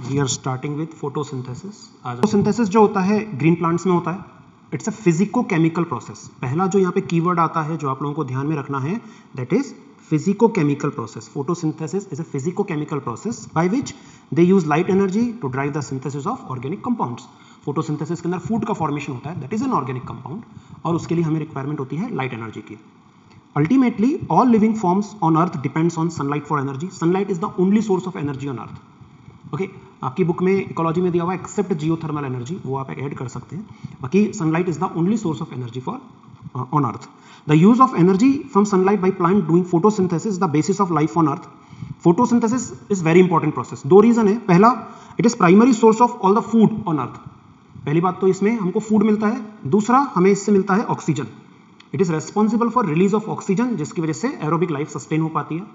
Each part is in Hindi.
We are starting with photosynthesis. Photosynthesis जो होता है ग्रीन प्लांट्स में होता है, इट्स अ फिजिको-केमिकल प्रोसेस। पहला जो यहाँ पे कीवर्ड आता है जो आप लोगों को ध्यान में रखना है, that is physico-chemical process. Photosynthesis is a physico-chemical process by which they use light energy to drive the synthesis of organic compounds. Photosynthesis के अंदर फूड का फॉर्मेशन होता है, that is an organic compound, और उसके लिए हमें रिक्वायरमेंट होती है लाइट एनर्जी की। Ultimately, all living forms on earth depends on sunlight for energy. Sunlight is the only source of energy on earth. Okay आपकी बुक में इकोलॉजी में दिया हुआ एक्सेप्ट जियोथर्मल एनर्जी, वो आप ऐड कर सकते हैं। बाकी sunlight is the only source of energy for on earth. The use of energy from sunlight by plant doing photosynthesis the basis of life on earth. Photosynthesis is very important process. दो रीजन है, पहला it is primary source of all the food on earth. पहली बात तो इसमें हमको फूड मिलता है, दूसरा हमें इससे मिलता है oxygen. It is responsible for release of oxygen, जिसकी वजह से एरोबिक लाइफ सस्टेन हो पाती है।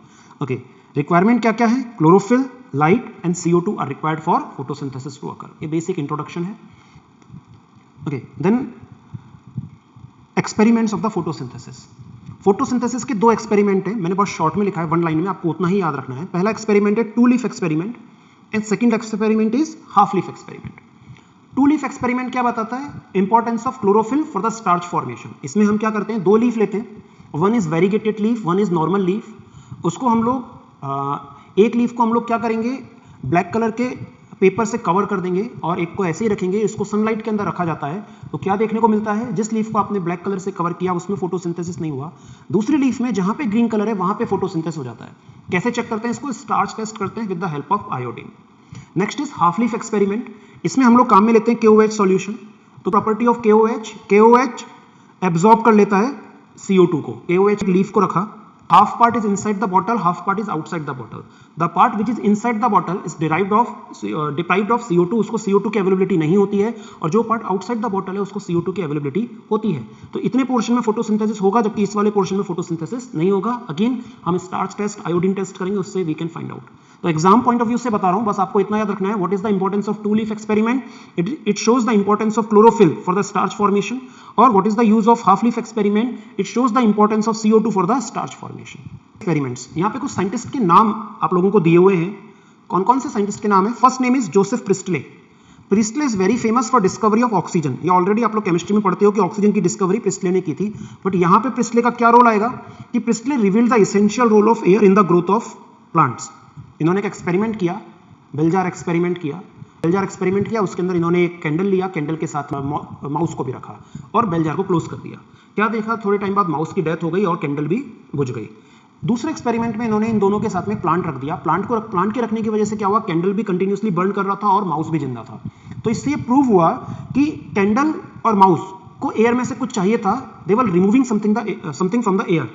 ओके रिक्वायरमेंट क्या क्या है, chlorophyll, light and CO2 are required for photosynthesis to occur. ये बेसिक इंट्रोडक्शन है। Okay then experiments of the photosynthesis. Photosynthesis के दो एक्सपेरिमेंट है, मैंने बहुत शॉर्ट में लिखा है, वन लाइन में, आपको उतना ही याद रखना है। पहला एक्सपेरिमेंट है two leaf experiment and second experiment is half leaf experiment. Two leaf experiment क्या बताता है, importance of chlorophyll for the starch formation. इसमें हम क्या करते हैं, दो लीफ लेते हैं, one is variegated leaf, one is normal leaf. उसको हम लोग एक लीफ को हम लोग क्या करेंगे, ब्लैक कलर के पेपर से कवर कर देंगे और एक को ऐसे ही रखेंगे, इसको सनलाइट के अंदर रखा जाता है। तो क्या देखने को मिलता है, जिस लीफ को आपने ब्लैक कलर से कवर किया उसमें फोटोसिंथेसिस नहीं हुआ, दूसरी लीफ में जहां पे ग्रीन कलर है वहां पे फोटोसिंथेसिस हो जाता है। कैसे चेक करते हैं इसको, स्टार्च टेस्ट करते हैं with the help of iodine. Next is half leaf experiment. इसमें हम लोग काम में लेते हैं KOH सॉल्यूशन। तो प्रॉपर्टी ऑफ KOH एब्जॉर्ब कर लेता है CO2 को। KOH लीफ को रखा, half part is inside the bottle, half part is outside the bottle. The part which is inside the bottle is deprived of CO2, उसको CO2 की अवेलेबिलिटी नहीं होती है, और जो पार्ट आउटसाइड द बॉटल है उसको CO2 की अवेलेबिलिटी होती है। तो इतने पोर्शन में फोटोसिंथेसिस होगा, जबकि इस वाले पोर्शन में फोटोसिंथेसिस नहीं होगा। अगेन हम स्टार्च टेस्ट, आयोडीन टेस्ट करेंगे, उससे वी कैन फाइंड आउट। तो एग्जाम पॉइंट ऑफ व्यू से बता रहा हूं, बस आपको इतना याद रखना है, what is the importance of two leaf experiment, it shows the importance of chlorophyll for the starch formation, और what is the use of half leaf experiment, it shows the importance of CO2 for the starch formation. Experiments, यहाँ पे कुछ साइंटिस्ट के नाम आप लोगों को दिए हुए हैं। कौन कौन से साइंटिस्ट के नाम है, first name is Joseph Presley. Presley is very famous for discovery of oxygen. ये ऑलरेडी आप लोग केमिस्ट्री में पढ़ते हो कि ऑक्सीजन की डिस्कवरी प्रिस्टले ने की थी, बट यहाँ पे प्रिस्टले का क्या रोल आएगा कि Priestley revealed the essential role of air in the growth of plants. इन्होंने एक एक्सपेरिमेंट किया, बेलजार एक्सपेरिमेंट किया। बेलजार एक्सपेरिमेंट किया, उसके अंदर इन्होंने एक कैंडल लिया, कैंडल के साथ माउस को भी रखा और बेलजार को क्लोज कर दिया। क्या देखा, थोड़े टाइम बाद माउस की डेथ हो गई और कैंडल भी बुझ गई। दूसरे एक्सपेरिमेंट में इन्होंने इन दोनों के साथ में प्लांट रख दिया। प्लांट के रखने की वजह से क्या हुआ, कैंडल भी कंटिन्यूअसली बर्न कर रहा था और माउस भी जिंदा था। तो इससे ये प्रूव हुआ कि कैंडल और माउस को एयर में से कुछ चाहिए था, they were removing something from the air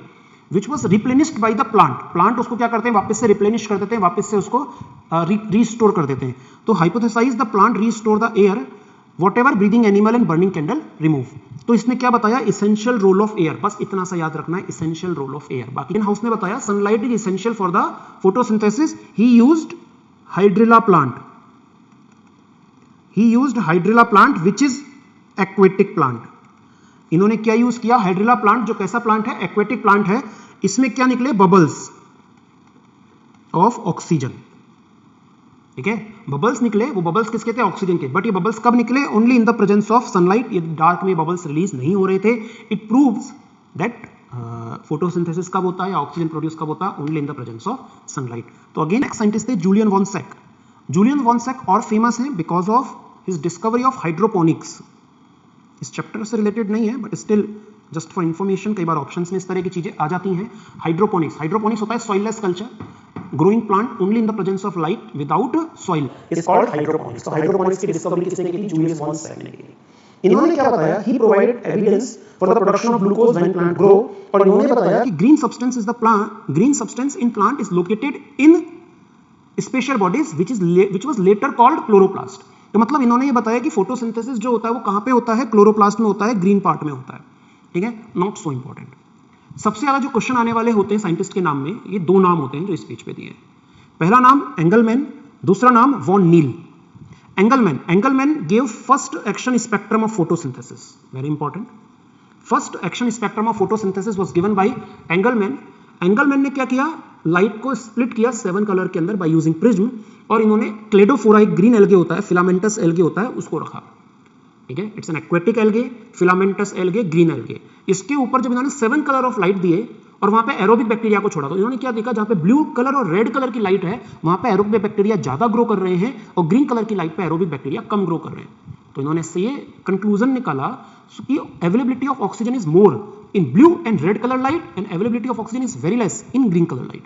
which was replenished by the plant उसको क्या करते हैं, वापस से रिप्लेनिश कर देते हैं, वापस से उसको रीस्टोर कर देते हैं। तो hypothesize the plant restore the air whatever breathing animal and burning candle remove। तो इसने क्या बताया, essential role of air, बस इतना सा याद रखना है, essential role of air। बाकी हाउस ने बताया sunlight is essential for the photosynthesis, he used hydrilla plant which is aquatic plant। इन्होंने क्या यूज किया, हाइड्रिला प्लांट, जो कैसा प्लांट है, एक्वेटिक प्लांट है। इसमें क्या निकले, बबल्स ऑफ ऑक्सीजन। ठीक है, बबल्स निकले, वो बबल्स किसके थे, ऑक्सीजन के। बट ये बबल्स कब निकले, only in the presence of sunlight. ये डार्क में बबल्स रिलीज नहीं हो रहे थे। इट प्रूव्स दैट फोटोसिंथेसिस कब होता है या ऑक्सीजन प्रोड्यूस कब होता है, only in the presence of sunlight. तो अगेन एक साइंटिस्ट थे Julian von Sachs. Julian von Sachs और फेमस है because of his discovery of hydroponics. इस चैप्टर से रिलेटेड नहीं है, but still just for information, कई बार ऑप्शंस में इस तरह की चीजें आ जाती हैं। हाइड्रोपोनिक्स होता है soilless culture, growing plant only in the presence of light without soil, is called hydroponics. तो हाइड्रोपोनिक्स की डिस्कवरी किसने की थी, जूलियस वॉन सैक ने की। इन्होंने क्या बताया, he provided evidence for the production of glucose when plant grow. और इन्होंने बताया कि green substance in plant is located in special bodies which was later called chloroplast. तो मतलब इन्होंने ये बताया कि फोटोसिंथेसिस जो होता है वो कहां पे होता है, क्लोरोप्लास्ट में होता है, ग्रीन पार्ट में होता है। ठीक है, नॉट सो इंपॉर्टेंट। सबसे ज्यादा जो क्वेश्चन आने वाले होते हैं साइंटिस्ट के नाम में, ये दो नाम होते हैं जो इस पेज पे दिए हैं। पहला नाम एंगलमैन, दूसरा नाम von Niel. Engelmann gave first action spectrum of photosynthesis, very important. First action spectrum of photosynthesis was given by Engelmann. Engelmann ने क्या किया, लाइट को स्प्लिट किया 7 कलर के अंदर बाय यूजिंग प्रिज्म, और इन्होंने क्लेडोफोरा, एक ग्रीन एल्गे होता है, फिलामेंटस एल्गे होता है, उसको रखा। ठीक है, it's an aquatic algae, filamentous algae, green algae. इसके ऊपर जब इन्होंने 7 कलर ऑफ लाइट दिए और वहां पे एरोबिक बैक्टीरिया को छोड़ा, तो इन्होंने क्या देखा, जहां पे ब्लू कलर और रेड कलर की लाइट है वहां पे एरोबिक बैक्टीरिया ज्यादा ग्रो कर रहे हैं और ग्रीन कलर की लाइट पे एरोबिक बैक्टीरिया कम ग्रो कर रहे हैं। तो इन्होंने इससे ये कंक्लूजन निकाला कि availability of oxygen is more in blue and red colour light and availability of oxygen is very less in green colour light.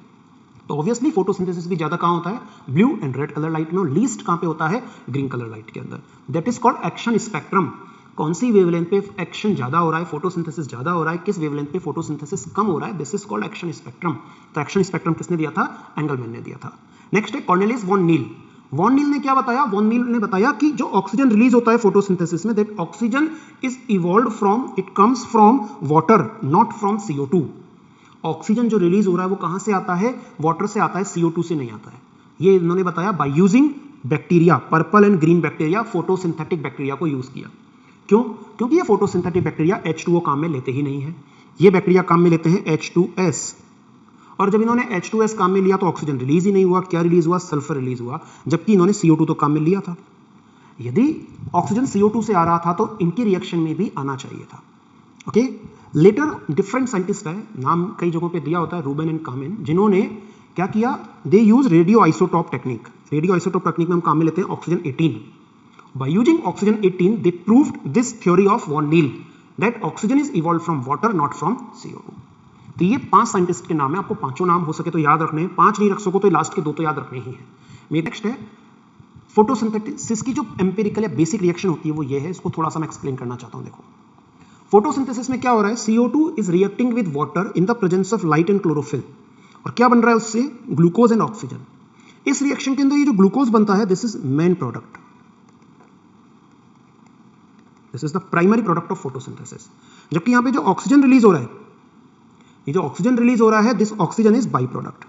तो ऑब्वियसली फोटोसिंथेसिस भी ज्यादा कहां होता है, blue and red colour light में, और लीस्ट कहां पे होता है, ग्रीन कलर लाइट के अंदर। That is called action spectrum. कौन सी वेवलेंथ पे एक्शन ज्यादा हो रहा है, फोटोसिंथेसिस ज्यादा हो रहा है, किस वेवलेंथ पे फोटोसिंथेसिस कम हो रहा है, this is called action spectrum. तो एक्शन स्पेक्ट्रम किसने दिया था, एंगलमैन ने दिया था। नेक्स्ट है Cornelius Van Niel. Van Niel ने क्या बताया, वॉन नील ने बताया कि जो ऑक्सीजन रिलीज होता है फोटोसिंथेसिस में, that oxygen is evolved from, it comes from water not from CO2। Oxygen जो रिलीज हो रहा है वो कहां से आता है, वाटर से आता है, CO2 से नहीं आता है। ये इन्होंने बताया by using bacteria, purple and green bacteria, photosynthetic bacteria को यूज किया। क्यों, क्योंकि ये फोटोसिंथेटिक बैक्टीरिया H2O काम में लेते ही नहीं है, ये बैक्टीरिया काम में लेते हैं H2S, और जब इन्होंने H2S काम में लिया तो ऑक्सीजन रिलीज ही नहीं हुआ, क्या रिलीज हुआ, सल्फर रिलीज हुआ, जबकि इन्होंने CO2 तो काम में लिया था। यदि ऑक्सीजन CO2 से आ रहा था तो इनकी रिएक्शन में भी आना चाहिए था। ओके, लेटर डिफरेंट साइंटिस्ट है, नाम कई जगहों पे दिया होता है, रूबेन एंड कामेन, जिन्होंने क्या किया, they use radio isotope technique. Radio isotope technique में हम काम में लेते हैं oxygen 18। By using oxygen 18, they proved this theory of von Neil that oxygen is evolved from water, not from CO2. तो ये 5 साइंटिस्ट के नाम है, आपको पांचों नाम हो सके तो याद रखने हैं, 5 नहीं रख सको तो लास्ट के 2 तो याद रखने ही है। मेरी नेक्स्ट है फोटोसिंथेसिस की जो एम्पिरिकल या बेसिक रिएक्शन होती है वो ये है, इसको थोड़ा सा मैं एक्सप्लेन करना चाहता हूं। देखो, फोटोसिंथेसिस में क्या हो रहा है, CO2 is reacting with water in the presence of light and chlorophyll, और क्या बन रहा है उससे, ग्लूकोज एंड ऑक्सीजन। इस रिएक्शन के अंदर ये जो ग्लूकोज बनता है, this is main product, this is the primary product of photosynthesis. जबकि यहां पे जो ऑक्सीजन रिलीज हो रहा है, ये जो ऑक्सीजन रिलीज हो रहा है, this oxygen is by product.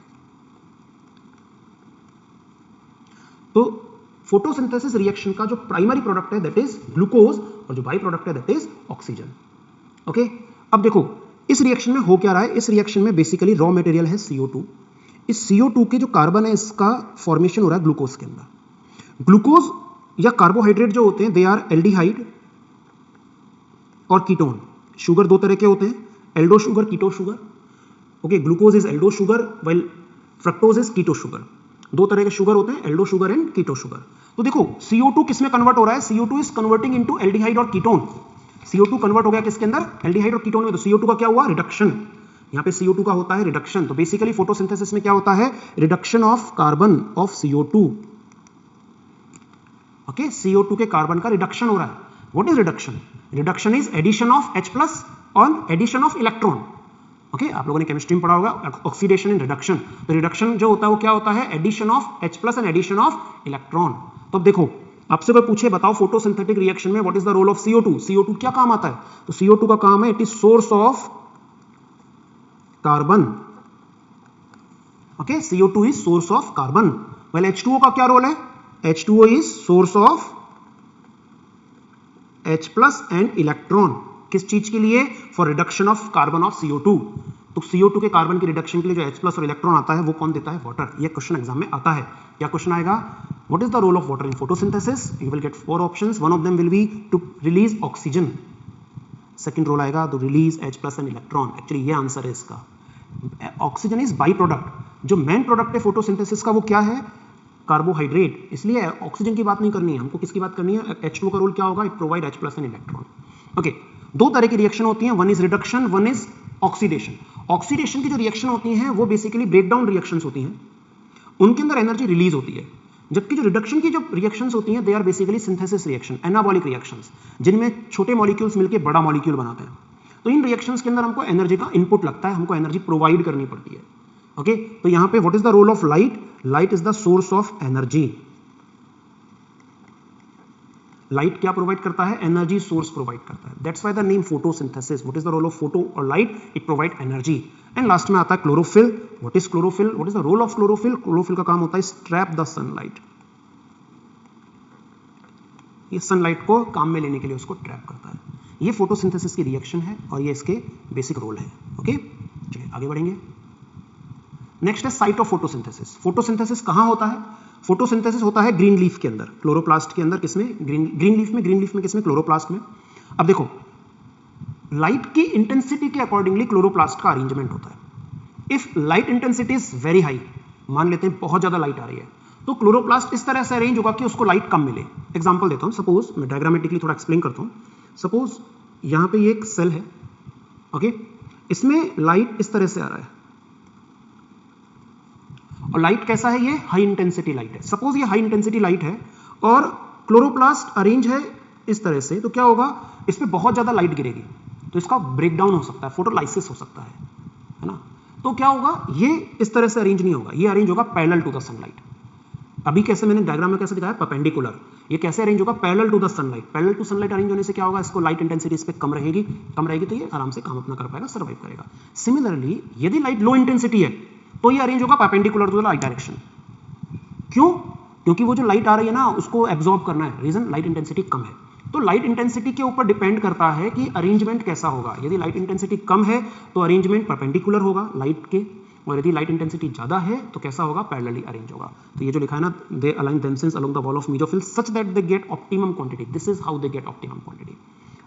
तो फोटोसिंथेसिस रिएक्शन का जो प्राइमरी प्रोडक्ट है दैट इज ग्लूकोज, और जो बाई प्रोडक्ट है दैट इज ऑक्सीजन। ओके, अब देखो इस रिएक्शन में हो क्या रहा है, इस रिएक्शन में बेसिकली रॉ मटेरियल है CO2। इस CO2 के जो कार्बन है इसका फॉर्मेशन हो रहा है ग्लूकोज के अंदर। ग्लूकोज या कार्बोहाइड्रेट जो होते हैं दे आर एल्डिहाइड और कीटोन। शुगर 2 तरह के होते हैं, aldo sugar, keto sugar. Okay, glucose is aldo sugar while fructose is keto sugar. 2 तरह के शुगर होते हैं, aldo sugar and keto sugar. तो देखो CO2 किस में कन्वर्ट हो रहा है, CO2 is converting into aldehyde और कीटोन। CO2 कन्वर्ट हो गया किसके अंदर, एल्डिहाइड और कीटोन में। तो CO2 का क्या हुआ, रिडक्शन। यहां पे CO2 का होता है रिडक्शन। तो बेसिकली फोटोसिंथेसिस में क्या होता है, reduction of carbon of CO2। Okay, CO2 के कार्बन का रिडक्शन हो रहा है। What is reduction, reduction is addition of H+ और एडिशन ऑफ इलेक्ट्रॉन। ओके, आप लोगों ने केमिस्ट्री में पढ़ा होगा ऑक्सीडेशन एंड रिडक्शन। तो रिडक्शन जो होता है वो क्या होता है, addition of H+ and addition of electron. तो अब देखो आपसे कोई पूछे बताओ फोटोसिंथेटिक रिएक्शन में what is the role of CO2, CO2 क्या काम आता है, तो CO2 का काम है it is source of carbon. Okay, CO2 is source of carbon. Well H2O का क्या रोल है, H2O is source of H+ and electron. किस चीज के लिए, for reduction of carbon of CO2। तो CO2 के कार्बन की रिडक्शन के लिए जो H+ और इलेक्ट्रॉन आता है वो कौन देता है, वाटर। ये क्वेश्चन एग्जाम में आता है। क्या क्वेश्चन आएगा, what is the role of water in photosynthesis, you will get 4 options, one of them will be to release oxygen, second role आएगा to release H+ and electron. Actually ये आंसर है इसका, ऑक्सीजन इज बाई प्रोडक्ट। जो मेन प्रोडक्ट है फोटोसिंथेसिस का वो क्या है, कार्बोहाइड्रेट। इसलिए ऑक्सीजन की बात नहीं करनी है हमको, किसकी बात करनी है, H2O का रोल क्या होगा, it provide H+ and electron. Okay, 2 तरह की रिएक्शन होती हैं, one is reduction, one is oxidation. Oxidation की जो रिएक्शन होती हैं वो बेसिकली ब्रेकडाउन रिएक्शंस होती हैं, उनके अंदर एनर्जी रिलीज होती है। जबकि जो रिडक्शन की जो रिएक्शंस होती हैं they are basically synthesis reaction, anabolic reactions, जिनमें छोटे मॉलिक्यूल्स मिलकर बड़ा मॉलिक्यूल बनाते हैं। तो इन रिएक्शंस के अंदर हमको एनर्जी का इनपुट लगता है, हमको एनर्जी प्रोवाइड करनी पड़ती है। ओके, तो यहां पे what is the role of light, light is the source of energy. Light क्या प्रोवाइड करता है, एनर्जी सोर्स प्रोवाइड करता है, that's why the name photosynthesis. What is the role of photo और light, it provide energy. And last में आता है chlorophyll. What is chlorophyll, what is the role of chlorophyll, chlorophyll का काम होता है ट्रैप द सनलाइट। ये सनलाइट को काम में लेने के लिए उसको ट्रैप करता है। ये फोटोसिंथेसिस की रिएक्शन है और ये इसके बेसिक रोल है। ओके, चलिए आगे बढ़ेंगे। नेक्स्ट है साइट ऑफ फोटोसिंथेसिस। फोटोसिंथेसिस कहां होता है? फोटोसिंथेसिस होता है ग्रीन लीफ के अंदर, क्लोरोप्लास्ट के अंदर। किसमें? ग्रीन लीफ में किसमें? क्लोरोप्लास्ट में। अब देखो, लाइट की इंटेंसिटी के अकॉर्डिंगली क्लोरोप्लास्ट का अरेंजमेंट होता है। If light intensity is very high, मान लेते हैं बहुत ज्यादा लाइट आ रही है, तो क्लोरोप्लास्ट इस तरह से अरेंज होगा कि उसको लाइट कम मिले। एग्जांपल देता हूं, सपोज मैं डायग्रामेटिकली थोड़ा एक्सप्लेन करता हूं। सपोज यहां पे ये एक सेल है, ओके, इसमें लाइट इस तरह से आ रहा है, और लाइट कैसा है? ये हाई इंटेंसिटी लाइट है। सपोज ये हाई इंटेंसिटी लाइट है और क्लोरोप्लास्ट अरेंज है इस तरह से, तो क्या होगा? इस पे बहुत ज्यादा लाइट गिरेगी, तो इसका ब्रेकडाउन हो सकता है, फोटोलाइसिस हो सकता है ना। तो क्या होगा? ये इस तरह से अरेंज नहीं होगा, ये अरेंज होगा पैरेलल टू द सनलाइट। अभी कैसे मैंने डायग्राम में कैसे दिखाया? परपेंडिकुलर। ये कैसे अरेंज होगा? Parallel to the sunlight. Parallel to sunlight arrange होने से क्या होगा? इसको लाइट इंटेंसिटी इस पे कम रहेगी तो ये आराम से काम अपना कर पाएगा, सर्वाइव करेगा। सिमिलरली यदि लाइट लो इंटेंसिटी है तो ये अरेंज होगा perpendicular to the light direction. क्यों? क्योंकि वो जो लाइट आ रही है ना, उसको एब्जॉर्ब करना है। रीजन, लाइट इंटेंसिटी कम है। तो लाइट इंटेंसिटी के ऊपर डिपेंड करता है कि अरेंजमेंट कैसा होगा। यदि लाइट इंटेंसिटी कम है तो अरेंजमेंट परपेंडिकुलर होगा लाइट के, और यदि लाइट इंटेंसिटी ज्यादा है तो कैसा होगा? पैरेलली अरेंज होगा। तो ये जो लिखा है ना, they align themselves along the wall of mesophyll such that they get optimum quantity. This is how they get optimum quantity.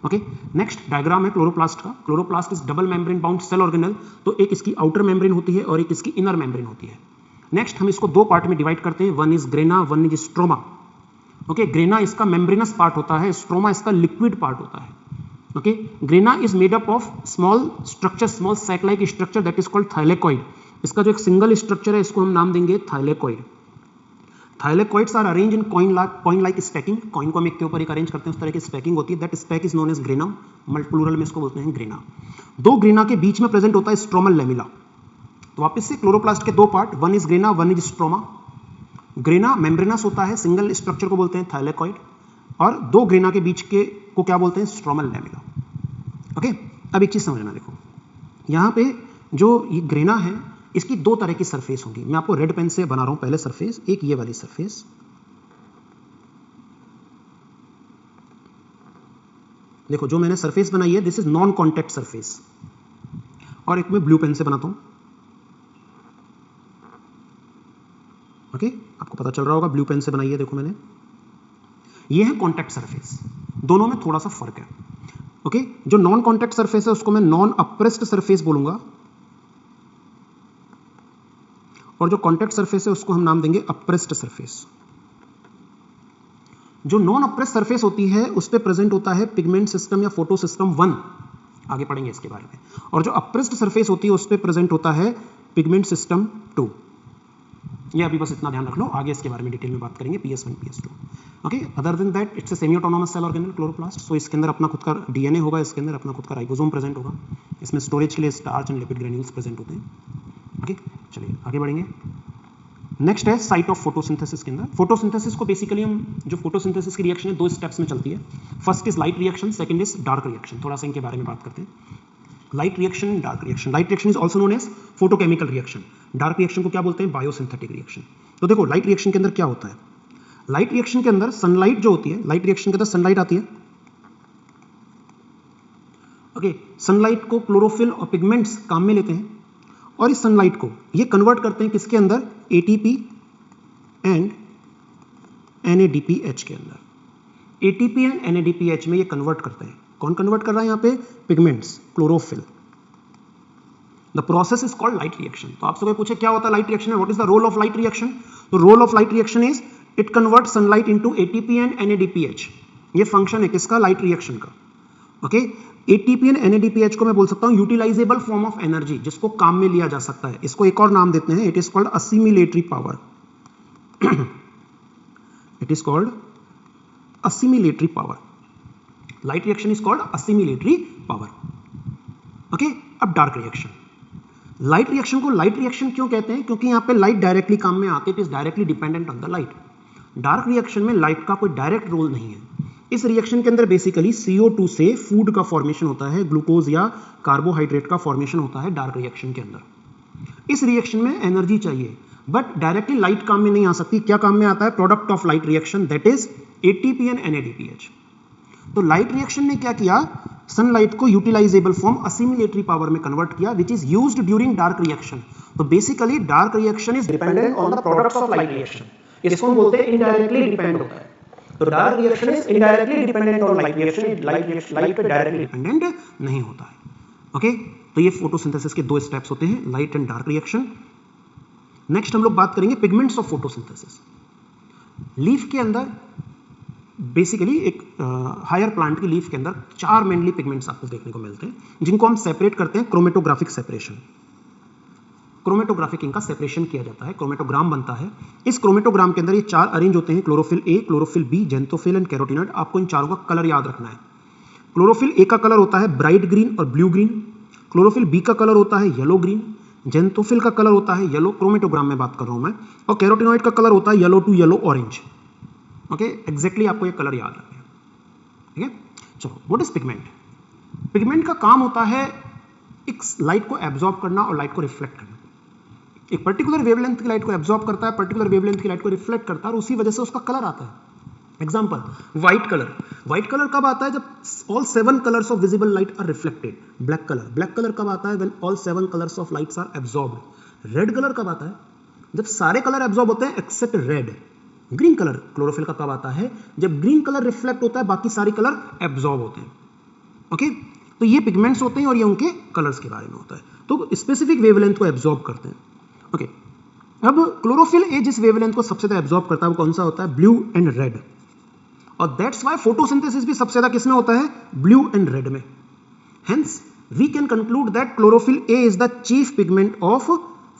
Okay, next diagram है क्लोरोप्लास्ट का। Chloroplast is double membrane bound cell organelle. तो एक इसकी आउटर मेम्ब्रेन होती है और एक इसकी इनर मेम्ब्रेन होती है। नेक्स्ट हम इसको दो पार्ट में डिवाइड करते हैं, one is grana, one is stroma. Okay, grana इसका मेम्ब्रेनस पार्ट होता है, स्ट्रोमा इसका लिक्विड पार्ट होता है। Okay, grana is made up of small structure, small sac like structure that is called thylakoid. इसका जो एक सिंगल स्ट्रक्चर है इसको हम नाम देंगे thylakoid. Thylakoids are arrange in coin like stacking. Coin को हम एक के ऊपर एक अरेंज करते हैं, उस तरह की स्टैकिंग होती है। That stack is known as grana, plural में इसको बोलते हैं ग्रेना। दो ग्रेना के बीच में प्रेजेंट होता है स्ट्रोमल लेमिला। तो वापस से क्लोरोप्लास्ट के दो part, one is grana, one is stroma. Grana membranes होता है, सिंगल स्ट्रक्चर को बोलते हैं थाइलेकॉइड, और दो ग्रेना के बीच के को क्या बोलते हैं? Stromal lamella. ओके, अब एक चीज समझना, देखो यहां पे जो ये ग्रेना है इसकी दो तरह की सरफेस होगी। मैं आपको रेड पेन से बना रहा हूं पहले सरफेस, एक ये वाली सरफेस, देखो जो मैंने सरफेस बनाई है this is non contact surface, और एक मैं ब्लू पेन से बनाता हूं। ओके, आपको पता चल रहा होगा ब्लू पेन से बनाई है, देखो मैंने, ये है कॉन्टैक्ट सरफेस। दोनों में थोड़ा सा फर्क है। ओके, जो नॉन कॉन्टैक्ट सरफेस है उसको मैं नॉन अप्रेस्ड सरफेस बोलूंगा, और जो कॉन्टैक्ट सरफेस है उसको हम नाम देंगे अप्रेस्ड सरफेस। जो नॉन अप्रेस्ड सरफेस होती है उस पे प्रेजेंट होता है पिगमेंट सिस्टम या फोटो सिस्टम 1, आगे पढ़ेंगे इसके बारे में। और जो अप्रेस्ड सरफेस होती है उस पे प्रेजेंट होता है पिगमेंट सिस्टम 2। ये अभी बस इतना ध्यान रख लो, आगे इसके बारे में डिटेल में बात करेंगे, PS1 PS2। Okay, other than that it's a semi autonomous cell organelle chloroplast. So इसके अंदर अपना खुद का डीएनए होगा, इसके अंदर अपना खुद का राइबोसोम प्रेजेंट होगा, इसमें स्टोरेज के लिए starch and lipid granules present होते हैं। ओके, चलिए आगे बढ़ेंगे। नेक्स्ट है साइट ऑफ फोटोसिंथेसिस के अंदर। फोटोसिंथेसिस को बेसिकली हम, जो फोटोसिंथेसिस की रिएक्शन है दो स्टेप्स में चलती है। First is light reaction, second is dark reaction. थोड़ा सा इनके बारे में बात करते हैं। Light reaction, dark reaction. Light reaction is also known as photochemical reaction. Dark reaction को क्या बोलते हैं? Biosynthetic reaction. तो देखो लाइट रिएक्शन के अंदर क्या होता है, लाइट रिएक्शन के अंदर सनलाइट जो होती है, लाइट रिएक्शन के अंदर सनलाइट आती है। ओके, सनलाइट को क्लोरोफिल और पिगमेंट्स काम में लेते हैं, और इस सनलाइट को ये कन्वर्ट करते हैं किसके अंदर? ATP एंड NADPH के अंदर। ATP एंड NADPH में ये कन्वर्ट करते हैं। कौन कन्वर्ट कर रहा है यहाँ पे? Pigments, chlorophyll. The process is called light reaction. तो आप सबसे पूछे क्या होता है लाइट रिएक्शन में, what is the role of light reaction? तो role of light reaction is it convert sunlight into ATP and NADPH। ये फंक्शन है किसका? लाइट रिएक्शन का। ओके, ATP एंड NADPH को मैं बोल सकता हूं यूटिलाइजेबल फॉर्म ऑफ एनर्जी, जिसको काम में लिया जा सकता है। इसको एक और नाम देते हैं, it is called assimilatory power. It is called assimilatory power. Light reaction is called assimilatory power. Okay, अब डार्क रिएक्शन। लाइट रिएक्शन को लाइट रिएक्शन क्यों कहते हैं? क्योंकि यहां पे लाइट डायरेक्टली काम में आती है, it is directly dependent on the light. Dark reaction में लाइट का कोई डायरेक्ट रोल नहीं है। इस रिएक्शन के अंदर बेसिकली CO2 से फूड का फॉर्मेशन होता है, ग्लूकोज या कार्बोहाइड्रेट का फॉर्मेशन होता है डार्क रिएक्शन के अंदर। इस रिएक्शन में एनर्जी चाहिए, बट डायरेक्टली लाइट काम में नहीं आ सकती। क्या काम में आता है? Product of light reaction, that is ATP and NADPH। तो लाइट रिएक्शन ने क्या किया? सनलाइट को यूटिलाइजेबल फॉर्म असिमिलेटरी पावर में कन्वर्ट किया which is used during dark reaction. तो basically dark reaction is dependent on the products of light reaction, इसको हम बोलते हैं इनडायरेक्टली डिपेंड होता है। तो dark reaction is indirectly dependent on light reaction, light पे डायरेक्टली डिपेंडेंट नहीं होता है। ओके, तो ये फोटोसिंथेसिस के 2 स्टेप्स होते हैं, light and dark reaction. Next हम लोग बात करेंगे पिगमेंट्स ऑफ फोटोसिंथेसिस। लीफ के अंदर बेसिकली एक हायर प्लांट की लीफ के अंदर 4 मेनली पिगमेंट्स आपको देखने को मिलते हैं, जिनको हम सेपरेट करते हैं क्रोमेटोग्राफिक सेपरेशन। क्रोमेटोग्राफिक इनका सेपरेशन किया जाता है, क्रोमेटोग्राम बनता है। इस क्रोमेटोग्राम के अंदर ये 4 अरेंज होते हैं, chlorophyll A, chlorophyll B, xanthophyll and carotenoid. आपको इन चारों का कलर याद रखना है। क्लोरोफिल ए का कलर होता है ब्राइट ग्रीन और ब्लू ग्रीन, क्लोरोफिल बी का कलर होता है येलो ग्रीन, जेंथोफिल का कलर होता है येलो, क्रोमेटोग्राम में बात कर रहा हूं मैं, और कैरोटीनॉइड का कलर होता है yellow to yellow orange. Okay, exactly आपको ये कलर याद रखना है। ठीक है, चलो व्हाट इज पिगमेंट? पिगमेंट का काम होता है एक लाइट को एब्जॉर्ब करना और लाइट को रिफ्लेक्ट करना। एक पर्टिकुलर वेवलेंथ की लाइट को एब्जॉर्ब करता है, पर्टिकुलर वेवलेंथ की लाइट को रिफ्लेक्ट करता है, और उसी वजह से उसका कलर आता है। Example, white colour. White colour कब आता है? जब all 7 colours of visible light are reflected. Black colour. Black colour कब आता है? When all 7 colours of lights are absorbed. Red colour कब आता है? जब सारे कलर एब्जॉर्ब होते हैं except red. Green colour chlorophyll का कब आता है? जब ग्रीन कलर रिफ्लेक्ट होता है, बाकी सारे कलर एब्जॉर्ब होते हैं। ओके, तो ये पिगमेंट्स होते हैं और ये उनके कलर्स के बारे में होता है। तो स्पेसिफिक वेवलेंथ को एब्जॉर्ब करते हैं। ओके, अब क्लोरोफिल ए जिस वेवलेंथ को सबसे ज्यादा एब्जॉर्ब करता है वो कौन सा होता है? Blue and red. और दैट्स व्हाई फोटोसिंथेसिस भी सबसे ज्यादा किसमें होता है? ब्लू एंड रेड में। Hence we can conclude that chlorophyll A is the chief pigment of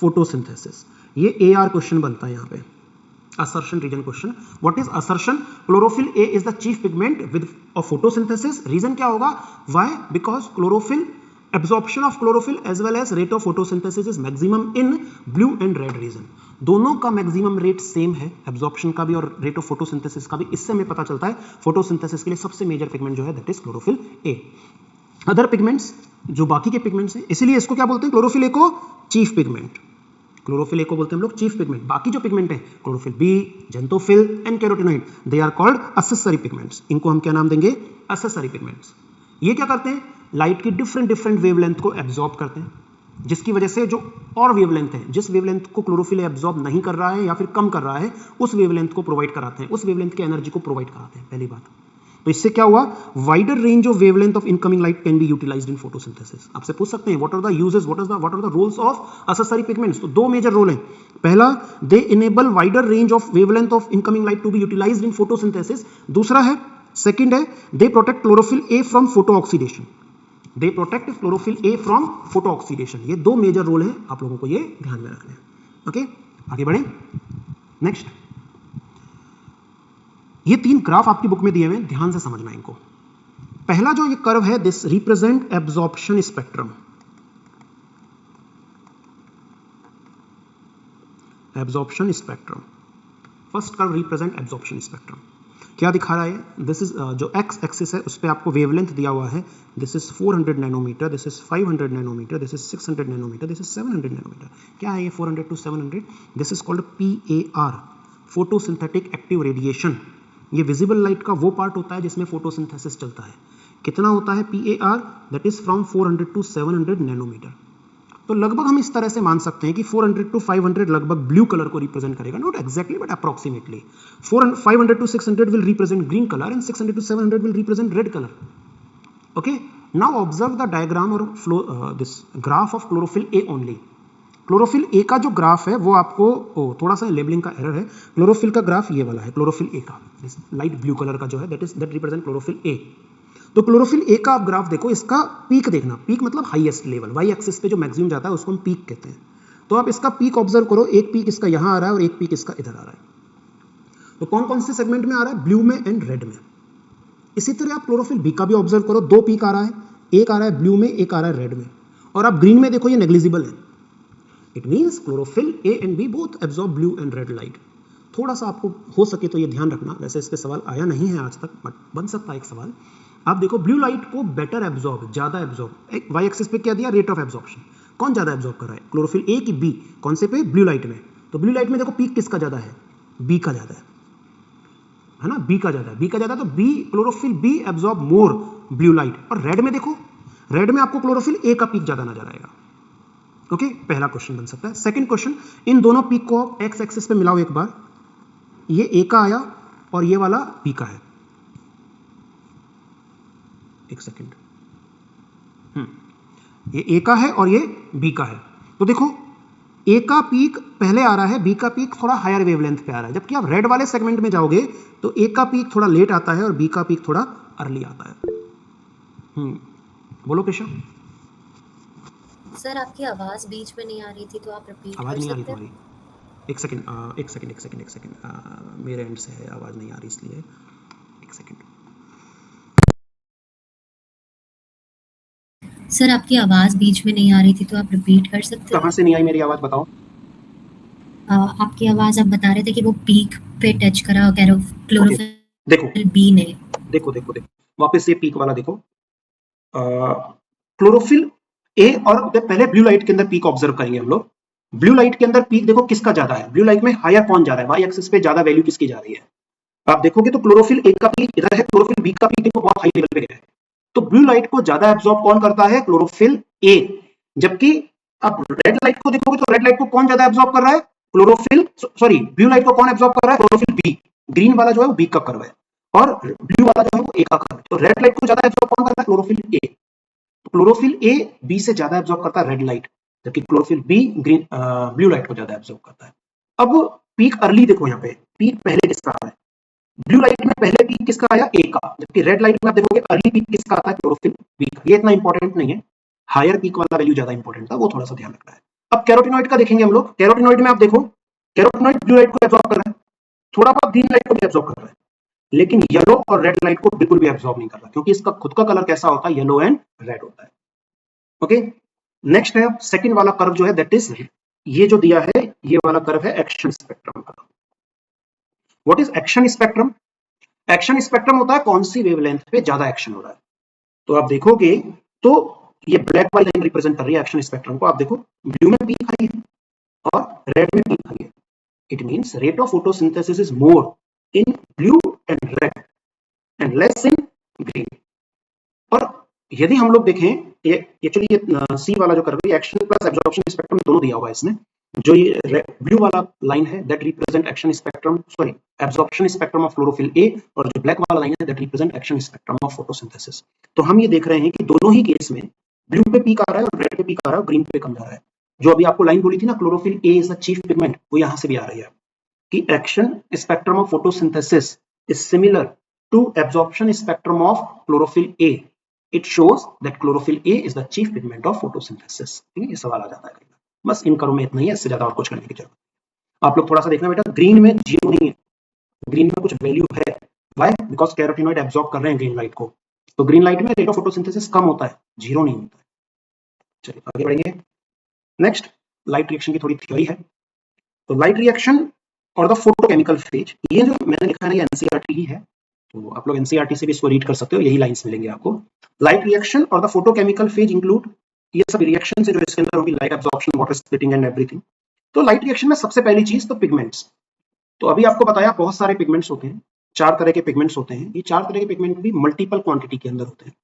photosynthesis. ये AR क्वेश्चन बनता है यहाँ पे, assertion region question. What is assertion? Chlorophyll A is the chief pigment with of photosynthesis. Reason क्या होगा? Why? Because chlorophyll absorption of chlorophyll as well as rate of photosynthesis is maximum in blue and red region. दोनों का मैक्सिमम रेट सेम है, एब्जॉर्प्शन का भी और रेट ऑफ फोटोसिंथेसिस का भी। इससे हमें पता चलता है फोटोसिंथेसिस के लिए सबसे मेजर पिगमेंट जो है that is chlorophyll A. Other pigments जो बाकी के पिगमेंट्स हैं, इसीलिए इसको क्या बोलते हैं? क्लोरोफिल ए को चीफ पिगमेंट। क्लोरोफिल ए को बोलते हैं हम लोग चीफ पिगमेंट। बाकी जो पिगमेंट है chlorophyll B, xanthophyll and carotenoid, they are called accessory pigments. इनको हम क्या नाम देंगे? Accessory pigments. ये क्या करते हैं? लाइट की डिफरेंट वेवलेंथ को एब्जॉर्ब करते हैं, जिसकी वजह से जो और वेवलेंथ है, जिस वेवलेंथ को क्लोरोफिल एब्जॉर्ब नहीं कर रहा है या फिर कम कर रहा है, उस वेवलेंथ को प्रोवाइड कराते हैं, उस वेवलेंथ की एनर्जी को प्रोवाइड कराते हैं। पहली बात तो इससे क्या हुआ? Wider range of wavelength of incoming light can be utilised in photosynthesis. आपसे पूछ सकते हैं what are the uses, what are the roles of accessory pigments? तो 2 मेजर रोल हैं। पहला, they enable wider range of wavelength of incoming light to be utilised in photosynthesis. दूसरा है, सेकंड है, they protect chlorophyll A from photo oxidation. They protect chlorophyll A from photo oxidation. ये 2 मेजर रोल हैं, आप लोगों को ये ध्यान में रखना है। ओके, आगे बढ़ें। नेक्स्ट, ये 3 ग्राफ आपकी बुक में दिए हुए हैं, ध्यान से समझना इनको। पहला जो ये कर्व है, this represent absorption spectrum. Absorption spectrum, first curve represent absorption spectrum. क्या दिखा रहा है? दिस इज जो एक्स एक्सिस है उस पर आपको वेवलेंथ दिया हुआ है। This is 400 nanometre, this is 500 nanometre, this is 600 nanometre, this is 700 nanometre. क्या है ये 400 to 700? This is called PAR, photosynthetic active radiation. ये विजिबल लाइट का वो पार्ट होता है जिसमें फोटोसिंथेसिस चलता है। कितना होता है PAR? That is from 400 to 700 nanometre. तो लगभग हम इस तरह से मान सकते हैं कि 400 to 500 लगभग ब्लू कलर को रिप्रेजेंट करेगा, not exactly but approximately. 500 to 600 will represent green color and 600 to 700 will represent red color. Okay, now observe the diagram or flow, this graph of chlorophyll A only. Chlorophyll A का जो ग्राफ है वो आपको थोड़ा सा लेबलिंग का एरर है। क्लोरोफिल का ग्राफ ये वाला है, क्लोरोफिल ए का लाइट ब्लू कलर का जो है दैट रिप्रेजेंट क्लोरोफिल ए। तो क्लोरोफिल ए का आप ग्राफ देखो, इसका पीक देखना, पीक मतलब हाईएस्ट लेवल, वाई एक्सिस पे जो मैक्सिमम जाता है उसको हम पीक कहते हैं। तो आप इसका पीक ऑब्जर्व करो, एक पीक इसका यहाँ आ रहा है और एक पीक इसका इधर आ रहा है। तो कौन कौन से सेगमेंट में आ रहा है? ब्लू में एंड रेड में। इसी तरह आप क्लोरोफिल बी का भी ऑब्जर्व करो, 2 पीक आ रहा है, एक आ रहा है ब्लू में, एक आ रहा है रेड में। और आप ग्रीन में देखो ये नेग्लिजिबल है। It means chlorophyll A and B both absorb blue and red light. थोड़ा सा आपको हो सके तो ये ध्यान रखना, वैसे इस पे सवाल आया नहीं है आज तक बट बन सकता है एक सवाल। आप देखो ब्लू लाइट को बेटर एब्जॉर्ब, ज्यादा एब्जॉर्ब, वाई एक्सिस पे क्या दिया? Rate of absorption. कौन ज्यादा एब्जॉर्ब कर रहा है? क्लोरोफिल ए की बी? कौन से पे? ब्लू लाइट में। तो ब्लू लाइट में देखो पीक किसका ज्यादा है? बी का ज्यादा है। है ना, बी का ज्यादा है, बी का ज्यादा, तो B chlorophyll B absorb more blue light. और रेड में देखो, रेड में आपको क्लोरोफिल ए का पीक ज्यादा नजर आएगा। ओके, पहला क्वेश्चन बन सकता है। सेकंड क्वेश्चन, इन दोनों पीक को एक्स एक्सिस पे मिलाओ एक बार, ये ए का आया और ये वाला बी का है। एक सेकंड, ये ए का है और ये बी का है। तो देखो ए का पीक पहले आ रहा है, बी का पीक थोड़ा हायर वेवलेंथ पे आ रहा है, जबकि आप रेड वाले सेगमेंट में जाओगे तो ए का पीक थोड़ा लेट आता है और बी का पीक थोड़ा अर्ली आता है। बोलो केशव। सर आपकी आवाज बीच में नहीं आ रही थी, तो आप रिपीट आवाज कर नहीं आ रही सकते हैं? तुम्हारी? एक सेकंड, मेरे एंड से है, आवाज नहीं आ रही इसलिए एक सेकंड। सर आपकी आवाज बीच में नहीं आ रही थी, तो आप रिपीट कर सकते हैं? कहां से नहीं आई मेरी आवाज, बताओ। आपकी आवाज, आप बता रहे थे कि वो पीक पे टच करा क्लोरोफिल देखो बी ने। देखो देखो देखो, वापस ये पीक वाला देखो, क्लोरोफिल ए और पहले ब्लू लाइट के अंदर पीक ऑब्जर्व करेंगे हम लोग। ब्लू लाइट के अंदर पीक देखो किसका ज्यादा है, ब्लू लाइट में हायर कौन जा रहा है, वाई एक्सिस पे ज्यादा वैल्यू किसकी जा रही है। आप देखोगे तो क्लोरोफिल ए का पीक इधर है, क्लोरोफिल बी का पीक देखो बहुत हाई लेवल पे गया है। तो ब्लू लाइट को ज्यादा एब्जॉर्ब कौन करता है, क्लोरोफिल ए। जबकि अब रेड लाइट को देखोगे तो रेड लाइट को कौन ज्यादा एब्जॉर्ब कर रहा है, क्लोरोफिल, सॉरी ब्लू लाइट को कौन एब्जॉर्ब कर रहा है, क्लोरोफिल बी। ग्रीन वाला जो है वो बी का कर्व है और ब्लू वाला जो है वो ए का कर्व है। तो रेड लाइट को ज्यादा एब्जॉर्ब कौन करता है, क्लोरोफिल ए। तो क्लोरोफिल ए बी से ज्यादा एब्जॉर्ब करता है रेड लाइट, जबकि chlorophyll B green blue light को ज्यादा एब्जॉर्ब करता है। अब पीक अर्ली देखो, यहाँ पे पीक पहले किसका है, ब्लू लाइट में पहले पीक किसका आया, ए का, जबकि रेड लाइट में आप देखोगे अर्ली पीक किसका आता है, क्लोरोफिल बी का। ये इतना इंपॉर्टेंट नहीं है, हायर पीक वाला वैल्यू ज्यादा इंपॉर्टेंट था, वो थोड़ा सा ध्यान रखना है। अब कैरोटिनॉइड का देखेंगे हम लोग। कैरोटिनॉइड में आप देखो, कैरोटिनॉइड ब्लू लाइट को एब्जॉर्ब कर रहा है, थोड़ा बहुत ग्रीन लाइट को भी एब्जॉर्ब कर रहा है, लेकिन येलो और रेड लाइट को बिल्कुल भी एब्जॉर्ब नहीं कर रहा, क्योंकि इसका खुद का कलर कैसा होता है, येलो एंड रेड होता है। ओके, नेक्स्ट है सेकंड वाला कर्व जो है, दैट इज ये जो दिया है, ये वाला कर्व है एक्शन स्पेक्ट्रम का। What is action spectrum? Action spectrum होता है कौन सी वेवलेंथ पे ज्यादा एक्शन हो रहा है। तो आप देखोगे तो ये ब्लैक वाली लाइन रिप्रेजेंट कर रही है एक्शन स्पेक्ट्रम को। आप देखो ब्लू में पीक हाई है और रेड में पीक हाई है। It means rate of photosynthesis is more in blue and red and less in green. और यदि हम लोग देखें, ये एक्चुअली ये सी वाला जो कर्व है, एक्शन प्लस एब्जॉर्प्शन स्पेक्ट्रम दोनों दिया हुआ है इसमें। जो ये ब्लू वाला लाइन है that represent action spectrum, sorry absorption spectrum of chlorophyll A, और जो ब्लैक वाला लाइन है that represent action spectrum of photosynthesis. तो हम ये देख रहे हैं कि दोनों ही केस में ब्लू पे पीक आ रहा है और रेड पे पीक आ रहा है और ग्रीन पे कम जा रहा है। जो अभी आपको लाइन बोली थी ना, chlorophyll A is the chief pigment, वो यहां से भी आ रही है कि action spectrum of photosynthesis is similar to absorption spectrum of chlorophyll A. It shows that chlorophyll A is the chief pigment of photosynthesis. ठीक है, ये सवाल आ जाता है। बस इन करो में इतना ही है, इससे ज्यादा और कुछ करने की जरूरत नहीं। आप लोग थोड़ा सा देखना बेटा, ग्रीन में जीरो नहीं है, ग्रीन में कुछ वैल्यू है। व्हाई? बिकॉज कैरोटिनॉइड एब्जॉर्ब कर रहे हैं ग्रीन लाइट को, तो ग्रीन लाइट में रेट ऑफ फोटोसिंथेसिस कम होता है, जीरो नहीं होता है। चलिए आगे बढ़ेंगे। नेक्स्ट, लाइट रिएक्शन की थोड़ी थ्योरी है। तो लाइट रिएक्शन और द फोटोकेमिकल फेज, ये जो मैंने लिखा है ये एनसीईआरटी ही है, तो आप लोग एनसीईआरटी से भी इसको रीड कर सकते हो, यही लाइंस मिलेंगे आपको। लाइट रिएक्शन और द फोटोकेमिकल फेज इंक्लूड, ये सब रिएक्शन से जो इसके अंदर होगी, light absorption, water splitting and everything. तो लाइट रिएक्शन में सबसे पहली चीज तो पिगमेंट्स। तो अभी आपको बताया बहुत सारे पिगमेंट्स होते हैं, 4 तरह के पिगमेंट्स होते हैं। ये 4 तरह के पिगमेंट भी मल्टीपल क्वांटिटी के अंदर होते हैं,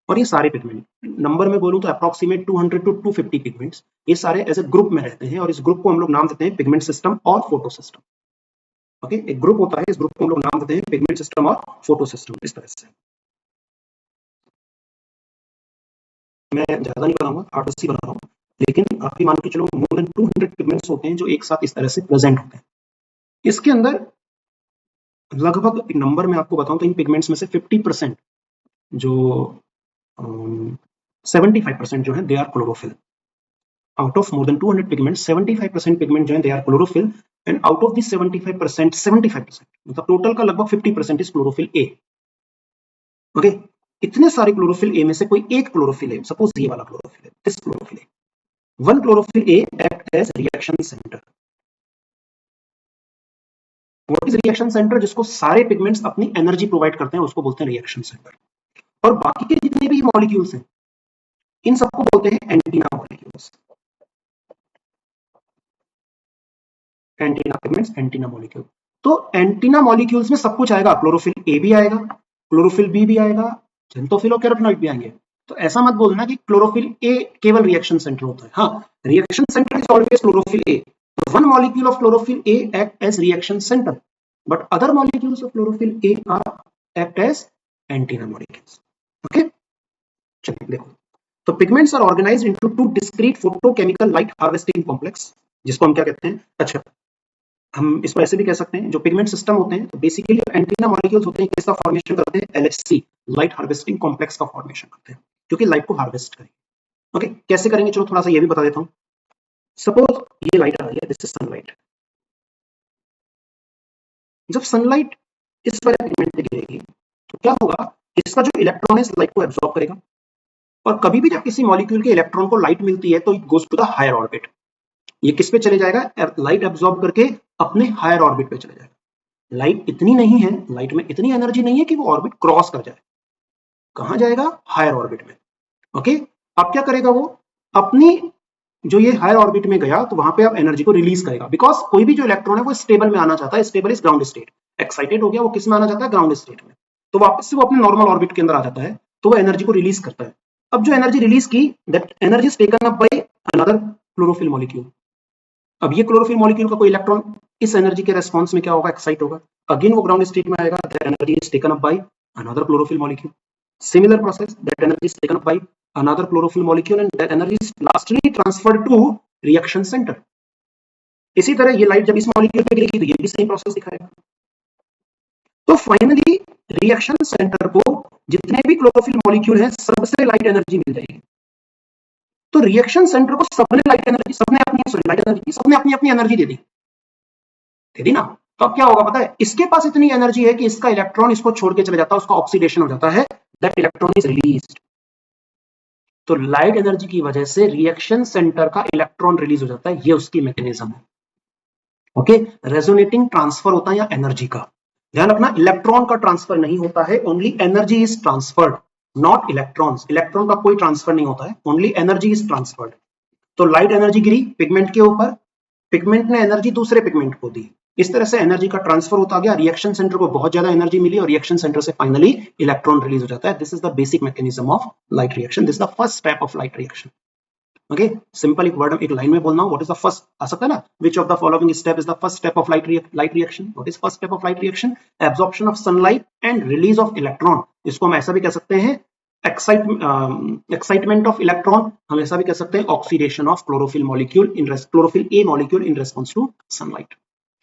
और ये सारे पिगमेंट नंबर में बोलूं तो अप्रॉक्सीमेट 200 टू 250 पिगमेंट्स, ये सारे एज ए ग्रुप में रहते हैं, और इस ग्रुप को हम लोग नाम देते हैं पिगमेंट सिस्टम और फोटो सिस्टम। ओके, एक ग्रुप होता है, इस ग्रुप को हम लोग नाम देते हैं पिगमेंट सिस्टम और फोटो सिस्टम। इस तरह से मैं ज्यादा नहीं बनाऊंगा, 8-10 बना रहा हूँ, लेकिन आप भी मान के चलो मोर देन 200 पिगमेंट्स होते हैं जो एक साथ इस तरह से प्रेजेंट होते हैं। इसके अंदर लगभग एक नंबर में आपको बताऊं तो इन पिगमेंट्स में से 50% जो 75% जो है they are chlorophyll. Out of more than 200 pigments, 75% pigment जो है they are chlorophyll, and out of this 75% मतलब टोटल का लगभग 50% इज क्लोरोफिल ए। ओके, इतने सारे क्लोरोफिल ए में से कोई एक क्लोरोफिल ए, सपोज ये वाला क्लोरोफिल है, this chlorophyll A, one chlorophyll A act as reaction centre. What is reaction centre? जिसको सारे पिगमेंट्स अपनी एनर्जी प्रोवाइड करते हैं उसको बोलते हैं रिएक्शन सेंटर। और बाकी के जितने भी मॉलिक्यूल्स हैं इन सबको बोलते हैं antenna molecules. Antenna pigments, antenna molecule. तो एंटीना मॉलिक्यूल्स में सब कुछ आएगा, क्लोरोफिल ए भी आएगा, क्लोरोफिल बी भी आएगा, ज़ेंथोफिल और कैरोटीनॉइड भी आएंगे। तो ऐसा मत बोलना कि क्लोरोफिल ए केवल रिएक्शन सेंटर होता है। हाँ, reaction centre is always chlorophyll A. One molecule of chlorophyll A act as reaction centre, but other molecules of chlorophyll A are act as antenna molecules. Okay, चलिए देखो, तो pigments are organised into two discrete photochemical light harvesting complex, जिसको हम क्या कहते हैं, अच्छा हम इसको ऐसे भी कह सकते हैं, जो पिगमेंट सिस्टम होते हैं, तो बेसिकली एंटीना मॉलिक्यूल्स होते हैं, किसका फॉर्मेशन करते हैं, एलएचसी, लाइट हार्वेस्टिंग कॉम्प्लेक्स का फॉर्मेशन करते हैं, क्योंकि लाइट को हार्वेस्ट करेंगे। ओके, कैसे करेंगे, चलो थोड़ा सा ये भी बता देता हूं। सपोज ये लाइट आ रही है, दिस इज सनलाइट। जब सनलाइट इस वाले पिगमेंट पे गिरेगी तो क्या होगा, इसका जो इलेक्ट्रॉन है लाइट को एब्जॉर्ब करेगा, और कभी भी जब किसी मॉलिक्यूल के इलेक्ट्रॉन को लाइट मिलती है तो it goes to the higher orbit. ये किस पे चले जाएगा, लाइट एब्जॉर्ब करके अपने हायर ऑर्बिट पे चले जाएगा। लाइट इतनी नहीं है, लाइट में इतनी एनर्जी नहीं है कि वो ऑर्बिट क्रॉस कर जाए। कहां जाएगा, हायर ऑर्बिट में। ओके, अब क्या करेगा वो, अपनी जो ये हायर ऑर्बिट में गया तो वहां पे अब एनर्जी को रिलीज करेगा, बिकॉज कोई भी जो इलेक्ट्रॉन है वो स्टेबल में आना चाहता है। Stable is ground state, excited हो गया वो किस में आना चाहता है, ग्राउंड स्टेट में, तो वापस से वो अपने नॉर्मल ऑर्बिट के अंदर आ जाता है, तो वो एनर्जी को रिलीज करता है। अब जो एनर्जी रिलीज की, that energy is taken up by another chlorophyll molecule. अब ये क्लोरोफिल मॉलिक्यूल का कोई इलेक्ट्रॉन इस एनर्जी के रेस्पॉन्स में क्या होगा, एक्साइट होगा, अगेन वो ग्राउंड स्टेट में आएगा, that energy is taken up by another chlorophyll molecule. Similar process, that energy is taken up by another chlorophyll molecule and that energy is lastly transferred to reaction center. इसी तरह ये लाइट जब इस मॉलिक्यूल पे गिरेगी तो ये भी सेम प्रोसेस दिखाएगा। तो फाइनली रिएक्शन सेंटर को जितने भी क्लोरोफिल मॉलिक्यूल हैं सबसे लाइट एनर्जी मिल जाएगी। तो रिएक्शन सेंटर को सबने लाइट एनर्जी, सबने अपनी अपनी एनर्जी दे दी ना। तो अब क्या होगा पता है, इसके पास इतनी एनर्जी है कि इसका इलेक्ट्रॉन इसको छोड़ के चले जाता है, उसका ऑक्सीडेशन हो जाता है, दैट इलेक्ट्रॉन इज रिलीज्ड। तो लाइट एनर्जी की वजह से रिएक्शन सेंटर का इलेक्ट्रॉन रिलीज हो जाता है, ये उसकी मैकेनिज्म है। ओके, रेजोनेटिंग ट्रांसफर होता है या एनर्जी का, ध्यान रखना, इलेक्ट्रॉन का ट्रांसफर नहीं होता है, only energy is transferred, not electrons. Electron का कोई ट्रांसफर नहीं होता है, ओनली एनर्जी इज ट्रांसफर्ड। तो लाइट एनर्जी गिरी पिगमेंट के ऊपर, पिगमेंट ने एनर्जी दूसरे पिगमेंट को दी, इस तरह से एनर्जी का ट्रांसफर होता गया, रिएक्शन सेंटर को बहुत ज्यादा एनर्जी मिली और रिएक्शन सेंटर से फाइनली इलेक्ट्रॉन रिलीज हो जाता है। This is the basic mechanism of light reaction, this is the first step of light reaction. Okay, simple एक वर्ड एक लाइन में बोलना हो, व्हाट इज द फर्स्ट, आ सकता है ना, which of the following step is the first step of light reaction, what is first step of light reaction, absorption of sunlight and release of electron. इसको हम ऐसा भी कह सकते हैं, एक्साइटमेंट ऑफ इलेक्ट्रॉन, हम ऐसा भी कह सकते हैं oxidation of chlorophyll molecule in chlorophyll A molecule in response to sunlight.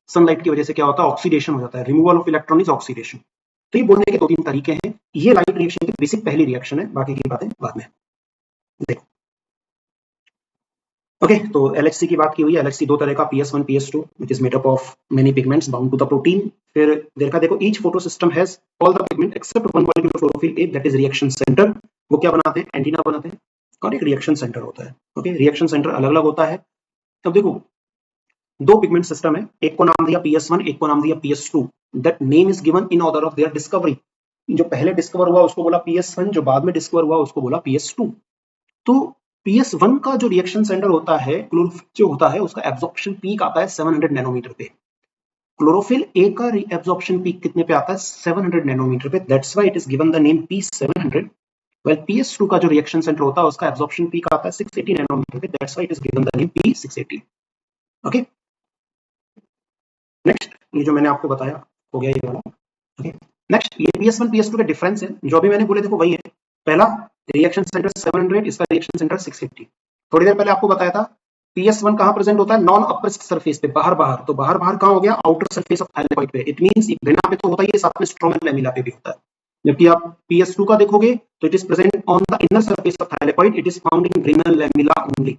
Sunlight की वजह से क्या होता है, ऑक्सीडेशन हो जाता है, removal of electron is oxidation. तो ये बोलने के दो तीन तरीके हैं, ये लाइट रिएक्शन की बेसिक पहली रिएक्शन है, बाकी की बातें बाद में देखो। ओके, तो एलएचसी की बात की हुई है। एलएचसी दो तरह का, PS1 PS2 which is made up of many pigments bound to the protein. फिर देखा, देखो each photo system has all the pigment except one molecule of chlorophyll A, that is reaction centre. वो क्या बनाते हैं, एंटीना बनाते हैं, और एक रिएक्शन सेंटर होता है। ओके, रिएक्शन सेंटर अलग अलग होता है। अब देखो, दो पिगमेंट सिस्टम है, एक को नाम दिया PS1, एक को नाम दिया PS2, that name is given in order of their discovery. जो पहले डिस्कवर हुआ उसको बोला PS1, जो बाद में डिस्कवर हुआ उसको बोला PS2। तो PS1 का जो रिएक्शन सेंटर होता है, क्लोरोफिल जो होता है, उसका एब्जॉर्प्शन पीक आता है 700 नैनोमीटर पे। क्लोरोफिल ए का एब्जॉर्प्शन पीक कितने पे आता है, 700 नैनोमीटर पे, that's why it is given the name P700। Well PS2 का जो रिएक्शन सेंटर होता है उसका एब्जॉर्प्शन पीक आता है 680 नैनोमीटर पे, that's why it is given the name P680। Okay, next ये जो मैंने आपको बताया हो गया ये वाला। ओके, नेक्स्ट ये PS1 PS2 के डिफरेंस है, जो अभी मैंने बोले देखो वही है। पहला रिएक्शन सेंटर 700, इसका रिएक्शन सेंटर 680। थोड़ी देर पहले आपको बताया था PS1 कहां प्रेजेंट होता है, नॉन अप्रेस्ड सरफेस पे, बाहर बाहर। तो बाहर बाहर कहां हो गया, आउटर सरफेस ऑफ थाइलेकॉइड पे। इट मींस ग्रेना पे तो होता ही है, साथ में स्ट्रोमा लैमेला पे भी होता है। जबकि आप PS2 का देखोगे तो it is present on the inner surface of thylakoid, it is found in grana lamella only.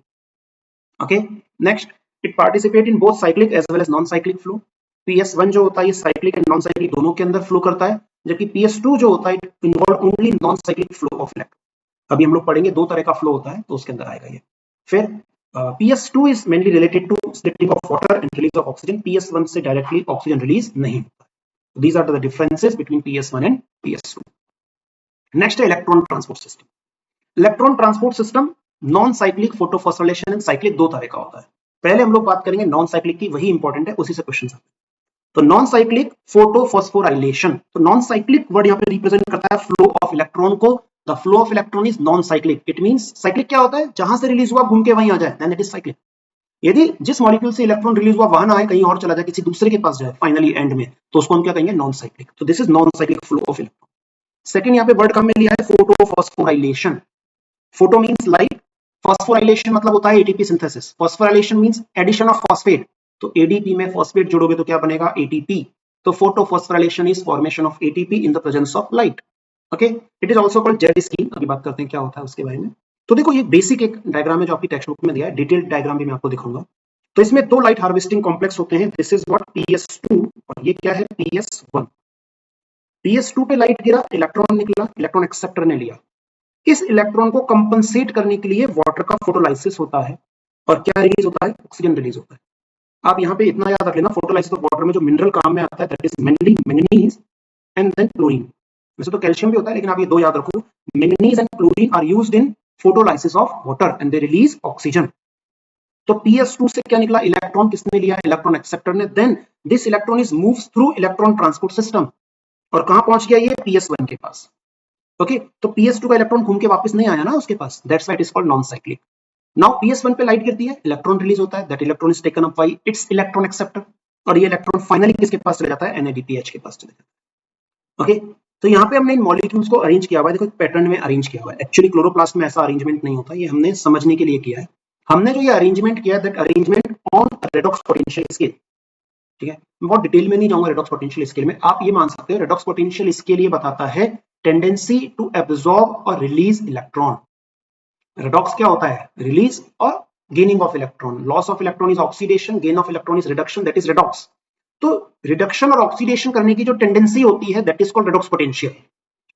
Okay, next it participate in both cyclic as well as non cyclic flow. PS1 जो होता है ये साइक्लिक एंड नॉन साइक्लिक दोनों के अंदर फ्लो करता है, जबकि PS2 जो होता है it involve only non cyclic flow of electron. अभी हम लोग पढ़ेंगे दो तरह का फ्लो होता है, तो उसके अंदर आएगा ये। फिर PS2 is mainly related to splitting of water and release of oxygen. PS1 से डायरेक्टली ऑक्सीजन रिलीज नहीं होता। These are the differences between PS1 and PS2। Next है electron transport system. Electron transport system non cyclic, photophosphorylation and cyclic दो तरह का होता है। पहले हम लोग बात करेंगे नॉन साइक्लिक की, वही इंपॉर्टेंट है, उसी से क्वेश्चन आते हैं। तो नॉन साइक्लिक फोटोफॉस्फोराइलेशन, तो नॉन साइक्लिक वर्ड यहाँ पे रिप्रेजेंट करता है फ्लो ऑफ इलेक्ट्रॉन को। The flow of electron is non cyclic. It means cyclic क्या होता है, जहां से रिलीज हुआ घूम के वहीं आ जाए, देन इट इज साइक्लिक। यदि जिस मॉलिक्यूल से इलेक्ट्रॉन रिलीज हुआ वहां ना आए, कहीं और चला जाए, किसी दूसरे के पास जाए फाइनली एंड में, तो उसको हम क्या कहेंगे, नॉन साइक्लिक। तो this is non cyclic flow of electron. Second यहाँ पे वर्ड कम में लिया है photophosphorylation. Photo means light, phosphorylation मतलब होता है ATP synthesis. Phosphorylation means addition of phosphate, तो एडीपी में फॉस्फेट जोड़ोगे तो क्या बनेगा, एटीपी। तो photophosphorylation is formation of ATP in the presence of light. Okay, it is also called Z scheme. अभी बात करते हैं क्या होता है उसके बारे में। तो देखो ये बेसिक एक डायग्राम है जो आपकी टेक्स्ट बुक में दिया है, डिटेल्ड डायग्राम भी मैं आपको दिखाऊंगा। तो इसमें दो लाइट हार्वेस्टिंग कॉम्प्लेक्स होते हैं, दिस इज व्हाट PS2 और ये क्या है PS1। PS2 पे लाइट गिरा, इलेक्ट्रॉन निकला, इलेक्ट्रॉन एक्सेप्टर ने लिया। इस इलेक्ट्रॉन को कंपनसेट करने के लिए वाटर का फोटोलाइसिस होता है, और क्या रिलीज होता है, ऑक्सीजन रिलीज होता है। आप यहाँ पे इतना याद रख लेना, फोटोलाइसिस ऑफ वाटर में जो मिनरल काम में आता है that is mainly manganese and then chlorine. वैसे तो कैल्शियम भी होता है, लेकिन आप ये दो याद रखो, manganese and chlorine are used in photolysis of water and they release oxygen. तो PS2 से क्या निकला, इलेक्ट्रॉन किसने लिया, इलेक्ट्रॉन एक्सेप्टर ने। Then this electron is moves through electron transport system, और कहां पहुंच गया ये, PS1 के पास। ओके, तो PS2 का इलेक्ट्रॉन घूम के वापस नहीं आया ना उसके पास, that's why it is called non cyclic. Now PS1 पे लाइट गिरती है, इलेक्ट्रॉन रिलीज होता है, that electron is taken up by its electron acceptor, और ये इलेक्ट्रॉन फाइनली किसके पास चला जाता है, NADPH के पास चला जाता है। ओके, तो यहाँ पे हमने इन मॉलिक्यूल्स को अरेंज किया हुआ है, देखो एक पैटर्न में अरेंज किया हुआ है। एक्चुअली क्लोरोप्लास्ट में ऐसा अरेंजमेंट नहीं होता, ये हमने समझने के लिए किया है। हमने जो ये अरेंजमेंट किया है, that arrangement on redox potential scale. ठीक है, मैं बहुत डिटेल में नहीं जाऊंगा रेडॉक्स पोटेंशियल स्केल में। आप ये मान सकते हो रेडॉक्स पोटेंशियल स्केल ये बताता है टेंडेंसी टू एब्जॉर्ब और रिलीज इलेक्ट्रॉन। रेडॉक्स क्या होता है, रिलीज और gaining of electron. Loss of electron is oxidation, gain of electron is reduction, that is redox. तो रिडक्शन और ऑक्सीडेशन करने की जो टेंडेंसी होती है that is called redox potential,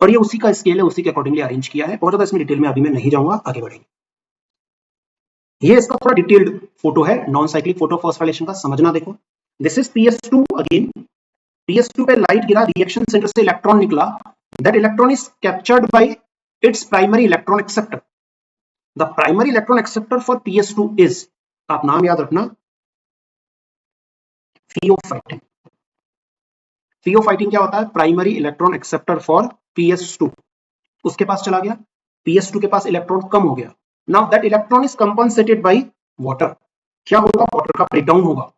और ये उसी का स्केल है, उसी के अकॉर्डिंगली अरेंज किया है। बहुत ज्यादा इसमें डिटेल में अभी मैं नहीं जाऊंगा, आगे बढ़ेंगे। ये इसका थोड़ा डिटेल्ड फोटो है नॉन साइक्लिक फोटोफॉस्फोराइलेशन का, समझना देखो। This is PS2 again. PS2 पे लाइट गिरा, रिएक्शन सेंटर से इलेक्ट्रॉन निकला, that electron is captured by its primary electron acceptor. The primary electron acceptor for PS2 is, आप नाम याद रखना, फियोफाइटिन। फियोफाइटिन क्या होता है, primary electron acceptor for PS2। उसके पास चला गया, PS2 के पास इलेक्ट्रॉन कम हो गया। Now that electron is compensated by water. क्या होगा, वाटर का ब्रेकडाउन होगा,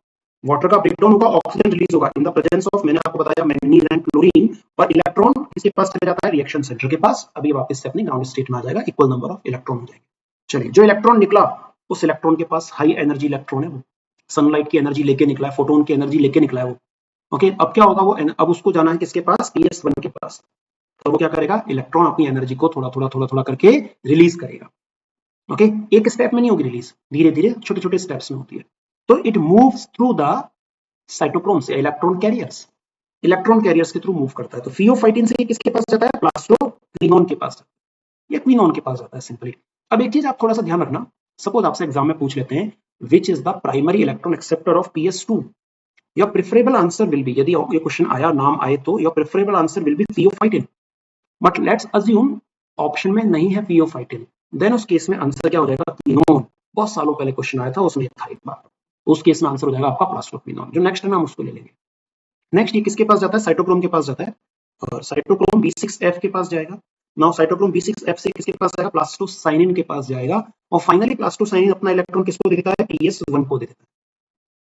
वाटर का ब्रेकडाउन होगा, ऑक्सीजन रिलीज होगा इन द प्रेजेंस ऑफ, मैंने आपको बताया, मैंगनीज एंड क्लोरीन, और इलेक्ट्रॉन किसके पास चला जाता है, रिएक्शन सेंटर के पास। अभी वापस से अपनी ग्राउंड स्टेट में आ जाएगा, इक्वल नंबर ऑफ इलेक्ट्रॉन हो जाएंगे। चलिए, जो इलेक्ट्रॉन निकला उस इलेक्ट्रॉन के पास हाई एनर्जी इलेक्ट्रॉन है, वो सनलाइट की एनर्जी लेके निकला है, फोटोन की एनर्जी लेके निकला है वो। ओके, अब क्या होगा, वो अब उसको जाना है किसके पास, PS1 के पास। तो वो क्या करेगा, इलेक्ट्रॉन अपनी एनर्जी को थोड़ा थोड़ा थोड़ा थोड़ा करके रिलीज करेगा। ओके, एक स्टेप में नहीं होगी रिलीज, धीरे धीरे छोटे छोटे स्टेप्स में होती है। तो it moves through the cytochromes, electron carriers, electron carriers के थ्रू मूव करता है। तो फियोफाइटिन से किसके पास जाता है, प्लास्टोक्विनोन के पास, या क्विनोन के पास जाता है सिंपली। अब एक चीज आप थोड़ा सा ध्यान रखना, सपोज आपसे एग्जाम में पूछ लेते हैं which is the primary electron acceptor of PS2, your preferable answer will be, यदि ये क्वेश्चन आया, नाम आए, तो your preferable answer will be pheophytin. But let's assume option में नहीं है फियोफाइटिन, देन उस केस में आंसर क्या हो जाएगा, क्विनोन। बहुत सालों पहले क्वेश्चन आया था, उसमें था एक बार, उस केस में आंसर हो जाएगा आपका प्लास्टोक्विनोन। जो नेक्स्ट है ना, हम उसको ले लेंगे। नेक्स्ट ये किसके पास जाता है, साइटोक्रोम के पास जाता है, और साइटोक्रोम B6F के पास जाएगा। नाउ साइटोक्रोम B6F से किसके पास जाएगा, प्लास्टोसाइनिन के पास जाएगा, और फाइनली प्लास्टोसाइनिन अपना इलेक्ट्रॉन किसको देता है, PS1 को देता है।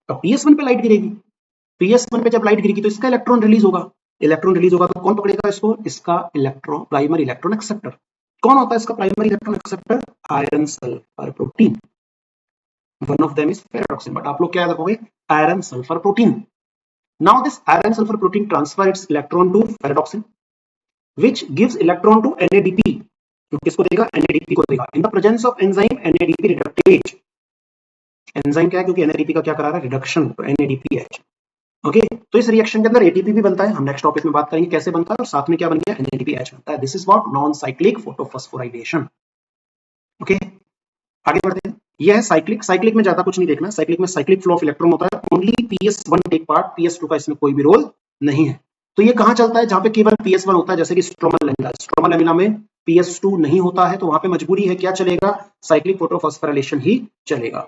अब PS1 पे लाइट गिरेगी, PS1 पे जब लाइट गिरेगी तो इसका इलेक्ट्रॉन रिलीज होगा, इलेक्ट्रॉन रिलीज होगा तो कौन पकड़ेगा इसको, इसका इलेक्ट्रॉन, प्राइमरी इलेक्ट्रॉन एक्सेप्टर। कौन होता है इसका primary electron acceptor, iron sulphur protein. One of them is ferredoxin, but आप लोग क्या रखोगे, iron sulphur protein. Now this iron sulfur protein transfer its electron to ferredoxin, which gives electron to NADP. तो किसको देगा, NADP को देगा। In the presence of enzyme NADP reductase, enzyme क्या है, क्योंकि NADP का क्या करा रहा है, रिडक्शन, तो NADPH। ओके, तो इस रिएक्शन के अंदर ATP भी बनता है, हम नेक्स्ट टॉपिक में बात करेंगे कैसे बनता है, और साथ में क्या बन गया, NADPH बनता है। This is what non cyclic photophosphorylation. Okay, आगे बढ़ते हैं। यह है साइक्लिक। साइक्लिक में ज्यादा कुछ नहीं देखना, साइक्लिक में साइक्लिक फ्लो ऑफ इलेक्ट्रॉन होता है, only PS1 take part, PS2 का इसमें कोई भी रोल नहीं है। तो ये कहां चलता है, जहां पे केवल PS1 होता है, जैसे कि स्ट्रोमा लैमिना। स्ट्रोमा लैमिना में PS2 नहीं होता है, तो वहां पे मजबूरी है क्या चलेगा, साइक्लिक फोटोफॉस्फोराइलेशन ही चलेगा।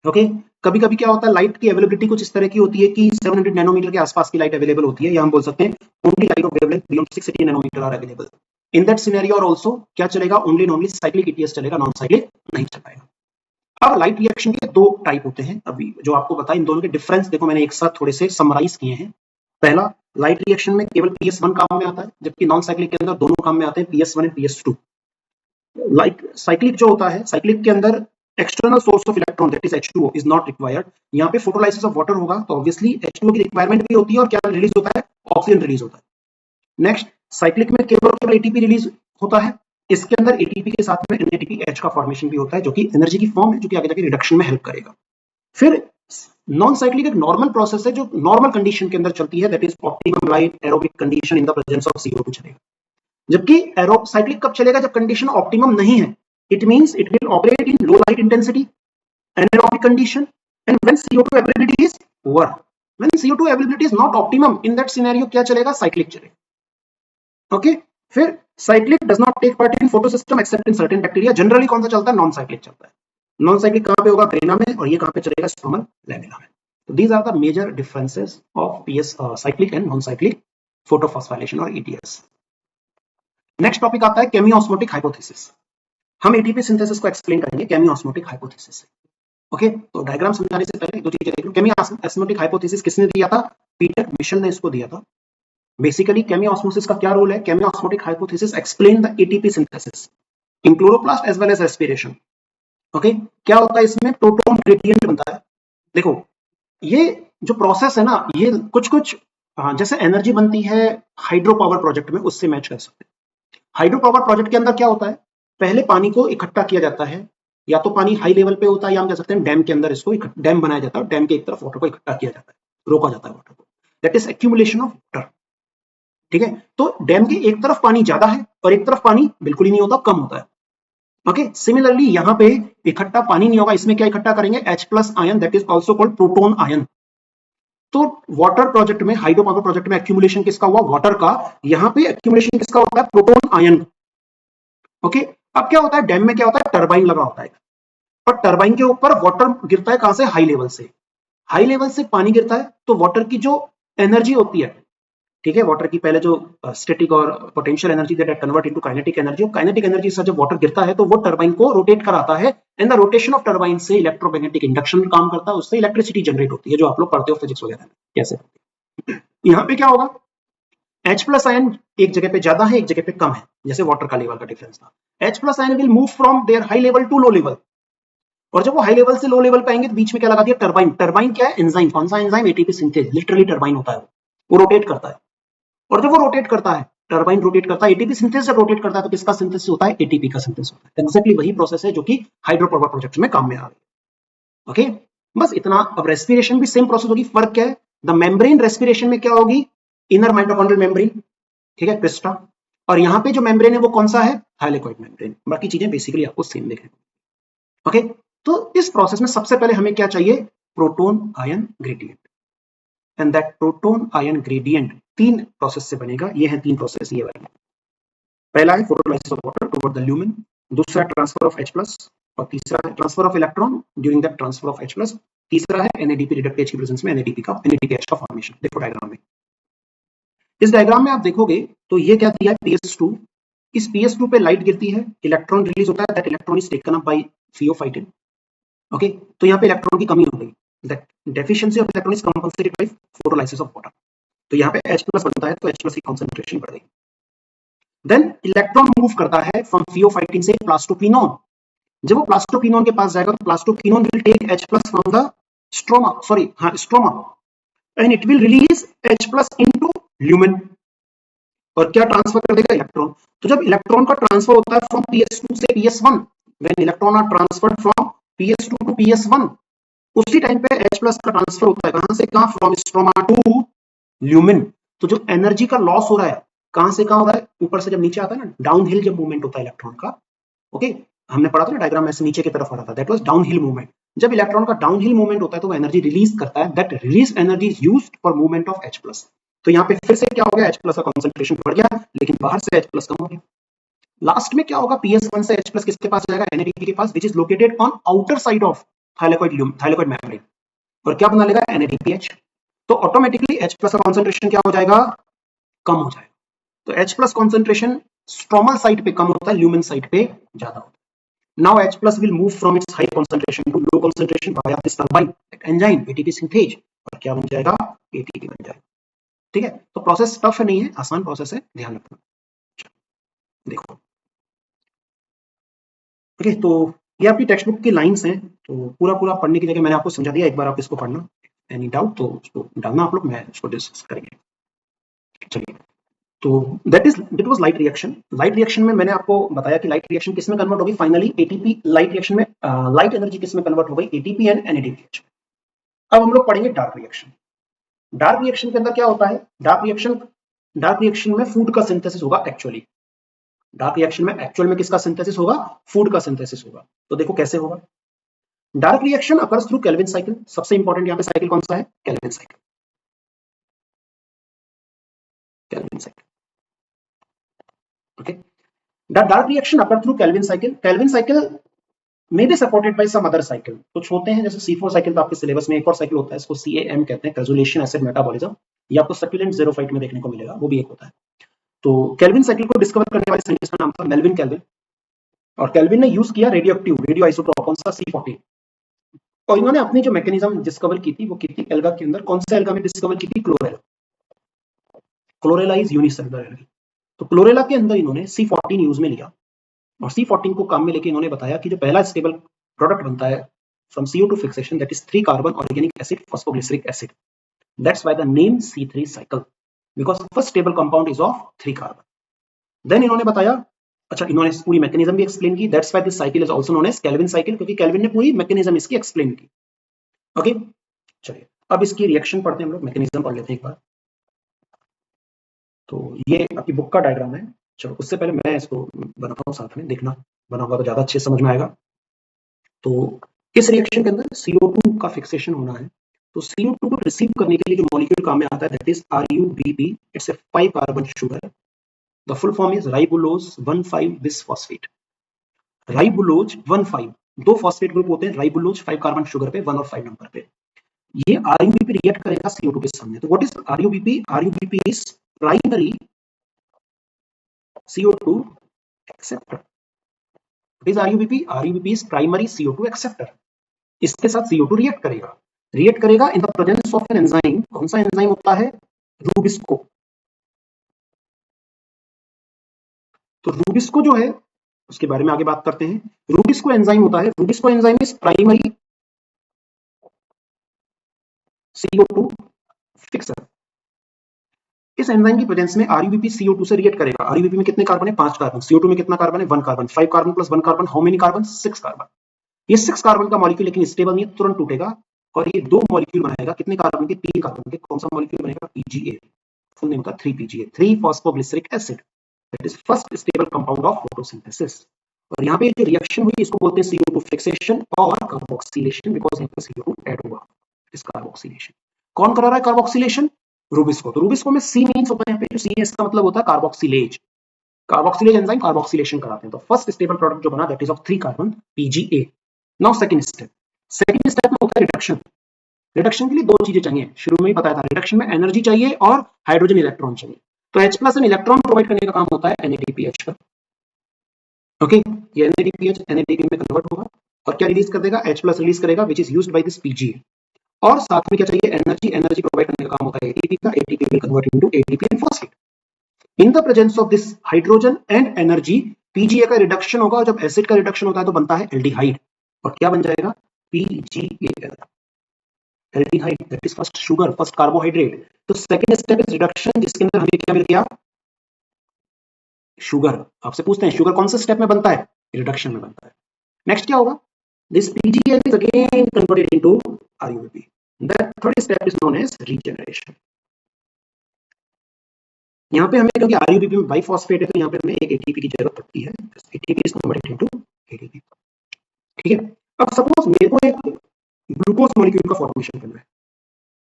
ओके, कभी कभी क्या होता है, लाइट की अवेलेबिलिटी कुछ इस तरह की होती है कि 700 नैनोमीटर के आसपास की लाइट अवेलेबल होती है, या हम बोल सकते हैं only light of wavelength beyond 680 nanometre are available. In that scenario और आल्सो क्या चलेगा, ओनली नॉनली साइक्लिक ईटीएस चलेगा, नॉन साइक्लिक नहीं चलेगा। अब लाइट रिएक्शन के दो टाइप होते हैं, अभी जो आपको पता है इन दोनों के डिफरेंस देखो मैंने एक साथ थोड़े से समराइज किए हैं। पहला, लाइट रिएक्शन में केवल PS1 काम में आता है, जबकि नॉन साइक्लिक के अंदर दोनों काम में आते हैं, PS1 and PS2। Light cyclic जो होता है, साइक्लिक के अंदर external source of electron that is H2O is not required. यहाँ पे फोटोलाइसिस ऑफ वाटर होगा तो ऑब्वियसली H2O की रिक्वायरमेंट भी होती है, और क्या रिलीज होता है, ऑक्सीजन रिलीज होता है। नेक्स्ट, साइक्लिक में केवल ATP रिलीज होता है, इसके अंदर ATP के साथ में NADPH का फॉर्मेशन भी होता है, जो कि एनर्जी की फॉर्म है, जो कि आगे जाके रिडक्शन में हेल्प करेगा। फिर नॉन साइक्लिक एक नॉर्मल प्रोसेस है जो नॉर्मल कंडीशन के अंदर चलती है, that is optimum light aerobic condition in the presence of CO2 चलेगा। जबकि साइक्लिक कब चलेगा, जब कंडीशन ऑप्टिमम नहीं है। It means it will operate in low light intensity anaerobic condition and when CO2 availability is poor, when CO2 availability is not optimum, in that scenario क्या चलेगा, साइक्लिक चलेगा। ओके, फिर cyclic does not take part in photosystem except in certain bacteria. Generally कौन सा चलता है, नॉन साइक्लिक चलता है। नॉन साइक्लिक कहां पे होगा, ब्रेना में, और ये कहां पे चलेगा, स्ट्रोमल लैमेला में। तो these are the major differences of PS cyclic and non cyclic photophosphorylation और ETS। नेक्स्ट टॉपिक आता है केमियोस्मोटिक हाइपोथेसिस। हम ATP सिंथेसिस को एक्सप्लेन करेंगे केमियोस्मोटिक हाइपोथेसिस से। ओके, तो डायग्राम समझाने से पहले दो चीजें देख लो। केमियोस्मोटिक हाइपोथेसिस किसने दिया था, पीटर मिशेल ने इसको दिया था। बेसिकली केमियोस्मोसिस का क्या रोल है, chemiosmotic hypothesis explain the ATP synthesis in chloroplast as well as respiration. Okay, क्या होता है इसमें, प्रोटॉन ग्रेडियंट बनता है। देखो ये जो प्रोसेस है ना, ये कुछ जैसे एनर्जी बनती है हाइड्रो पावर प्रोजेक्ट में, उससे मैच कर सकते हैं। हाइड्रो पावर प्रोजेक्ट के अंदर क्या होता है, पहले पानी को इकट्ठा किया जाता है, या तो पानी हाई लेवल पे होता है, या हम कह सकते हैं डैम के अंदर इसको डैम बनाया जाता है, डैम के एक तरफ वाटर को इकट्ठा किया जाता है, रोका जाता है वाटर को, that is accumulation of water. ठीक है, तो डैम की एक तरफ पानी ज्यादा है और एक तरफ पानी बिल्कुल ही नहीं होता, कम होता है। ओके, सिमिलरली यहां पे इकट्ठा पानी नहीं होगा, इसमें क्या इकट्ठा करेंगे, H+ ion, that is also called proton ion. तो वाटर प्रोजेक्ट में, हाइड्रो पावर प्रोजेक्ट में एक्यूमुलेशन किसका हुआ, वाटर का। यहां पे एक्यूमुलेशन किसका होता है, प्रोटॉन आयन। ओके, अब क्या होता है, डैम में क्या होता है, टरबाइन लगा होता है, और टरबाइन के ऊपर वाटर गिरता है, कहां से, हाई लेवल से। हाई लेवल से पानी गिरता है, तो वाटर की जो एनर्जी होती है, ठीक है, वाटर की पहले जो स्टैटिक और potential energy that convert into kinetic energy, और काइनेटिक एनर्जी से जब वाटर गिरता है तो वो टरबाइन को रोटेट कराता है, and the rotation of turbine से इलेक्ट्रोमैग्नेटिक इंडक्शन काम करता है, उससे इलेक्ट्रिसिटी जनरेट होती है, जो आप लोग पढ़ते हो फिजिक्स वगैरह में कैसे। यहां पे क्या होगा, H+ आयन एक जगह पे ज्यादा है, एक जगह पे कम है, जैसे वाटर का लेवल का डिफरेंस था। H+ ion will move from their high level to low level, और जब वो हाई लेवल से लो लेवल पे आएंगे तो बीच में क्या लगा दिया, टरबाइन। टरबाइन क्या है, एंजाइम। कौन सा enzyme, ATP synthase, literally turbine होता है, वो रोटेट करता है। और जब वो रोटेट करता है, टरबाइन रोटेट करता है, ATP सिंथेज जब रोटेट करता है तो किसका सिंथेसिस होता है, ATP का सिंथेसिस होता है। एक्जेक्टली वही प्रोसेस है जो कि हाइड्रो पावर प्रोजेक्ट में काम में आ रही है। ओके, बस इतना। अब रेस्पिरेशन भी सेम प्रोसेस होगी, फर्क क्या है, द मेम्ब्रेन रेस्पिरेशन में क्या होगी, इनर माइटोकॉन्ड्रियल मेम्ब्रेन, ठीक है, क्रिस्टा, और यहाँ पे जो मेम्ब्रेन है वो कौन सा है, थाइलेकोइड मेम्ब्रेन। बाकी चीजें बेसिकली आपको सेम दिखेंगी। ओके, तो इस प्रोसेस में सबसे पहले हमें क्या चाहिए, proton ion gradient, and that proton ion gradient 3 process से बनेगा। ये है 3 प्रोसेस, ये वाले। पहला है photolysis of water toward the lumen, दूसरा ट्रांसफर ऑफ H+, और तीसरा है transfer of electron during that transfer of H+, तीसरा है NADP रिडक्टेज की प्रेजेंस में NADPH का फॉर्मेशन। देखो डायग्राम में, इस डायग्राम में आप देखोगे तो ये क्या दिया है, PS2। इस PS2 पे लाइट गिरती है, इलेक्ट्रॉन रिलीज होता है, that electron is taken up by pheophytin. Okay, तो यहाँ पे इलेक्ट्रॉन की कमी हो गई, that deficiency of electron is compensated by photolysis of water. तो यहाँ पे H+ बनता है, तो H+ की कंसंट्रेशन बढ़ गई। देन इलेक्ट्रॉन मूव करता है फ्रॉम थियोफाइटिन से प्लास्टोक्विनोन। जब वो प्लास्टोक्विनोन के पास जाएगा तो plastoquinone will take H+ from the stroma and it will release H+ into lumen, और क्या ट्रांसफर कर देगा, इलेक्ट्रॉन। तो जब इलेक्ट्रॉन का ट्रांसफर होता है फ्रॉम PS2 से PS1, when electron are transferred from PS2 to PS1, उसी टाइम पे H+ का ट्रांसफर होता है, कहां से कहां, फ्रॉम स्ट्रोमा टू ल्यूमेन। तो जो एनर्जी का लॉस हो रहा है, कहां से कहां हो रहा है, ऊपर से जब नीचे आता है ना, डाउनहिल जब मूवमेंट होता है इलेक्ट्रॉन का। ओके, हमने पढ़ा था ना डायग्राम में, से नीचे की तरफ आ रहा था, दैट वाज डाउनहिल मूवमेंट। जब इलेक्ट्रॉन का डाउनहिल मूवमेंट होता है तो वो एनर्जी रिलीज करता है, that release energy is used for movement of H+। तो यहाँ पे फिर से क्या हो गया, H+ का कंसंट्रेशन बढ़ गया, लेकिन बाहर से H+ कम हो गया। लास्ट में क्या होगा, PS1 से H+ किसके पास जाएगा, NADP के पास, which is located on outer side of thylakoid membrane, और क्या बना लेगा NADPH। तो ऑटोमेटिकली H प्लस का कॉन्सेंट्रेशन क्या हो जाएगा, कम हो जाएगा। तो H plus concentration stromal side पे कम होता है, ल्यूमेन साइट पे ज्यादा होता है। Now H plus will move from its high concentration to low concentration via this turbine enzyme ATP synthase, और क्या बन जाएगा ATP बन जाएगा। ठीक है, तो प्रोसेस टफ नहीं है, आसान प्रोसेस है, ध्यान रखना। देखो ओके, तो ये आपकी टेक्स्ट बुक की लाइंस हैं, तो पूरा पूरा पढ़ने की जगह मैंने आपको समझा दिया, एक बार आप इसको पढ़ना, एनी डाउट तो उसको डालना आप लोग, मैं इसको डिस्कस करेंगे। चलिए, तो that was light reaction. Light reaction में मैंने आपको बताया कि लाइट रिएक्शन किस में कन्वर्ट होगी, फाइनली एटीपी। लाइट रिएक्शन में लाइट एनर्जी किस में कन्वर्ट हो गई, एटीपी एंड NADPH। अब हम लोग पढ़ेंगे डार्क रिएक्शन। डार्क रिएक्शन के अंदर क्या होता है, डार्क रिएक्शन में फूड का सिंथेसिस होगा एक्चुअली। डार्क रिएक्शन में एक्चुअल में किसका सिंथेसिस होगा, फूड का सिंथेसिस होगा। तो देखो कैसे होगा। Dark reaction occurs through Calvin cycle. सबसे इंपॉर्टेंट यहाँ पे साइकिल कौन सा है, Calvin cycle, Calvin cycle. Okay, the dark reaction occur through Calvin cycle. Calvin cycle may be supported by some other cycle. कुछ होते हैं जैसे C4 साइकिल, तो आपके सिलेबस में एक और साइकिल होता है, इसको CAM कहते हैं, कैजुलेशन एसिड मेटाबॉलिज्म। ये आपको सक्यूलेंट ज़ेरोफाइट में देखने को मिलेगा, वो भी एक होता है। तो केल्विन साइकिल को डिस्कवर करने वाले साइंटिस्ट का नाम था मेल्विन केल्विन, और केल्विन ने यूज किया रेडियो आइसोटोप कौन सा, C14। और इन्होंने अपनी जो मैकेनिज्म डिस्कवर की थी वो की थी एल्गा के अंदर। कौन सा एल्गा में डिस्कवर की थी, chlorella. Chlorella is unicellular alga. तो क्लोरेला के अंदर इन्होंने C14 यूज में लिया, और C14 को काम में लेके इन्होंने बताया कि जो पहला स्टेबल प्रोडक्ट बनता है from CO2 fixation, that is 3 carbon organic acid phosphoglyceric acid. That's why the name C3 cycle, because first stable compound is of 3 carbon. Then इन्होंने बताया, अच्छा इन्होंने पूरी मैकेनिज्म भी एक्सप्लेन की, that's why this cycle is also known as Calvin cycle, क्योंकि केल्विन ने पूरी मैकेनिज्म इसकी एक्सप्लेन की। ओके, चलिए अब इसकी रिएक्शन पढ़ते हैं हम लोग, मैकेनिज्म पढ़ लेते हैं एक बार। तो ये आपकी बुक का डायग्राम है। चलो उससे पहले मैं इसको बनाता हूँ, साथ में देखना, बना होगा तो ज्यादा अच्छे समझ में आएगा। तो इस रिएक्शन के अंदर CO2 का फिक्सेशन होना है। तो CO2 को रिसीव करने के लिए जो मॉलिक्यूल काम में आता है, that is RUBP। It's a 5 carbon sugar. The full form is ribulose 1,5 bisphosphate. Ribulose 1,5, 2 phosphate group होते हैं राइबुलोज 5 कार्बन शुगर पे, 1 और 5 नंबर पे। ये RUBP रिएक्ट करेगा CO2 के सामने। तो what is RUBP? RUBP is primary CO2 acceptor. What is RUBP? RUBP is primary CO2 acceptor. इसके साथ CO2 रिएक्ट करेगा। रिएक्ट करेगा इन the presence of an enzyme. कौन सा एंजाइम होता है, रूबिस्को। तो रूबिस्को जो है उसके बारे में आगे बात करते हैं। रूबिस्को एंजाइम होता है, rubisco enzyme is primary CO2 fixer. इस एंजाइम की प्रेजेंस में RUBP CO2 से रिएक्ट करेगा। RUBP में कितने कार्बन है, 5 कार्बन। CO2 में कितना कार्बन है, 1 carbon. 5 carbon plus 1 carbon, how many carbon, 6 carbon. ये 6 कार्बन का मॉलिक्यूल लेकिन स्टेबल नहीं है, तुरंत टूटेगा, और ये 2 मॉलिक्यूल बनाएगा। कितने कार्बन के, 3 कार्बन के। कौन सा मॉलिक्यूल बनेगा, PGA। फुल नेम का 3PGA, 3 phosphoglyceric acid. That is first stable compound of photosynthesis. और यहाँ पे जो रिएक्शन हुई इसको बोलते हैं CO2 फिक्सेशन और कार्बोक्सिलेशन, बिकॉज यहाँ पे CO2 ऐड हुआ, इस कार्बोक्सिलेशन। कौन करा रहा है कार्बोक्सिलेशन, रूबिस्को। तो रूबिस्को में C मींस होता है यहाँ पे, जो C है इसका मतलब होता है कार्बोक्सिलेज। कार्बोक्सिलेज एंजाइम कार्बोक्सिलेशन कराते हैं। तो फर्स्ट स्टेबल प्रोडक्ट जो बना that is of 3 carbon, PGA। Now second step में होता है रिडक्शन। रिडक्शन के लिए 2 चीजें चाहिए, शुरू में ही बताया था। रिडक्शन में एनर्जी चाहिए और हाइड्रोजन इलेक्ट्रॉन चाहिए। तो H प्लस इलेक्ट्रॉन प्रोवाइड करने का काम होता है NADPH का। ओके, ये NADPH NADP में कन्वर्ट होगा और क्या रिलीज कर देगा, H प्लस रिलीज करेगा, विच is used by this PGA। और साथ में क्या चाहिए, एनर्जी प्रोवाइड करने का काम होता है ATP का। ATP will convert into ATP and phosphate. In the presence of this hydrogen and energy, PGA का रिडक्शन होगा, और जब एसिड का रिडक्शन होता है तो बनता है एल्डिहाइड, और क्या बन जाएगा, PGAL। Aldehyde that is first sugar, first carbohydrate. तो सेकंड स्टेप इज रिडक्शन, जिसके अंदर हमें क्या मिल गया, शुगर। आपसे पूछते हैं शुगर कौन से स्टेप में बनता है, रिडक्शन में बनता है। नेक्स्ट क्या होगा, this PGL is again converted into RUBP. The third step is known as regeneration. यहाँ पे हमें, क्योंकि RUBP में बाइफॉस्फेट है, तो यहाँ पे हमें एक ATP की जरूरत पड़ती है। ATP is converted into ATP. ठीक है, अब सपोज मेरे को एक ग्लूकोज मॉलिक्यूल का फॉर्मेशन करना है,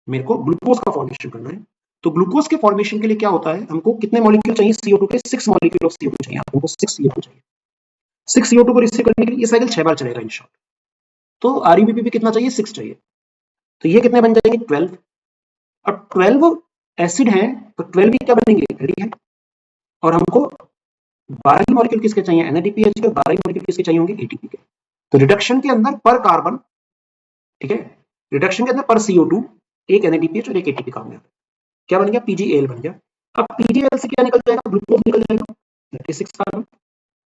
मेरे को ग्लूकोज का फॉर्मेशन करना है। तो ग्लूकोज के फॉर्मेशन के लिए क्या होता है, हमको कितने मॉलिक्यूल चाहिए, CO2 के 6 मॉलिक्यूल ऑफ CO2 चाहिए। हमको 6 CO2 चाहिए। 6 CO2 को रिसीव करने के लिए ये साइकिल 6 बार चलेगा इन शॉर्ट। तो RUBP कितना चाहिए, 6 चाहिए, तो ये कितने बन जाएंगे 12, और 12 एसिड है तो 12 भी क्या बनेंगे, रेडी है, और हमको 12 ही मॉलिक्यूल किसके चाहिए, NADPH के, 12 ही मॉलिक्यूल किसके चाहिए होंगे, ATP के। तो रिडक्शन के अंदर पर कार्बन, ठीक है, रिडक्शन के अंदर पर CO2 एक NADPH और एक ATP कार्बन, क्या बन गया, PgAl बन गया। अब PgAl से क्या निकल जाएगा, ग्लूकोज निकल जाएगा, दैट इज 6 कार्बन,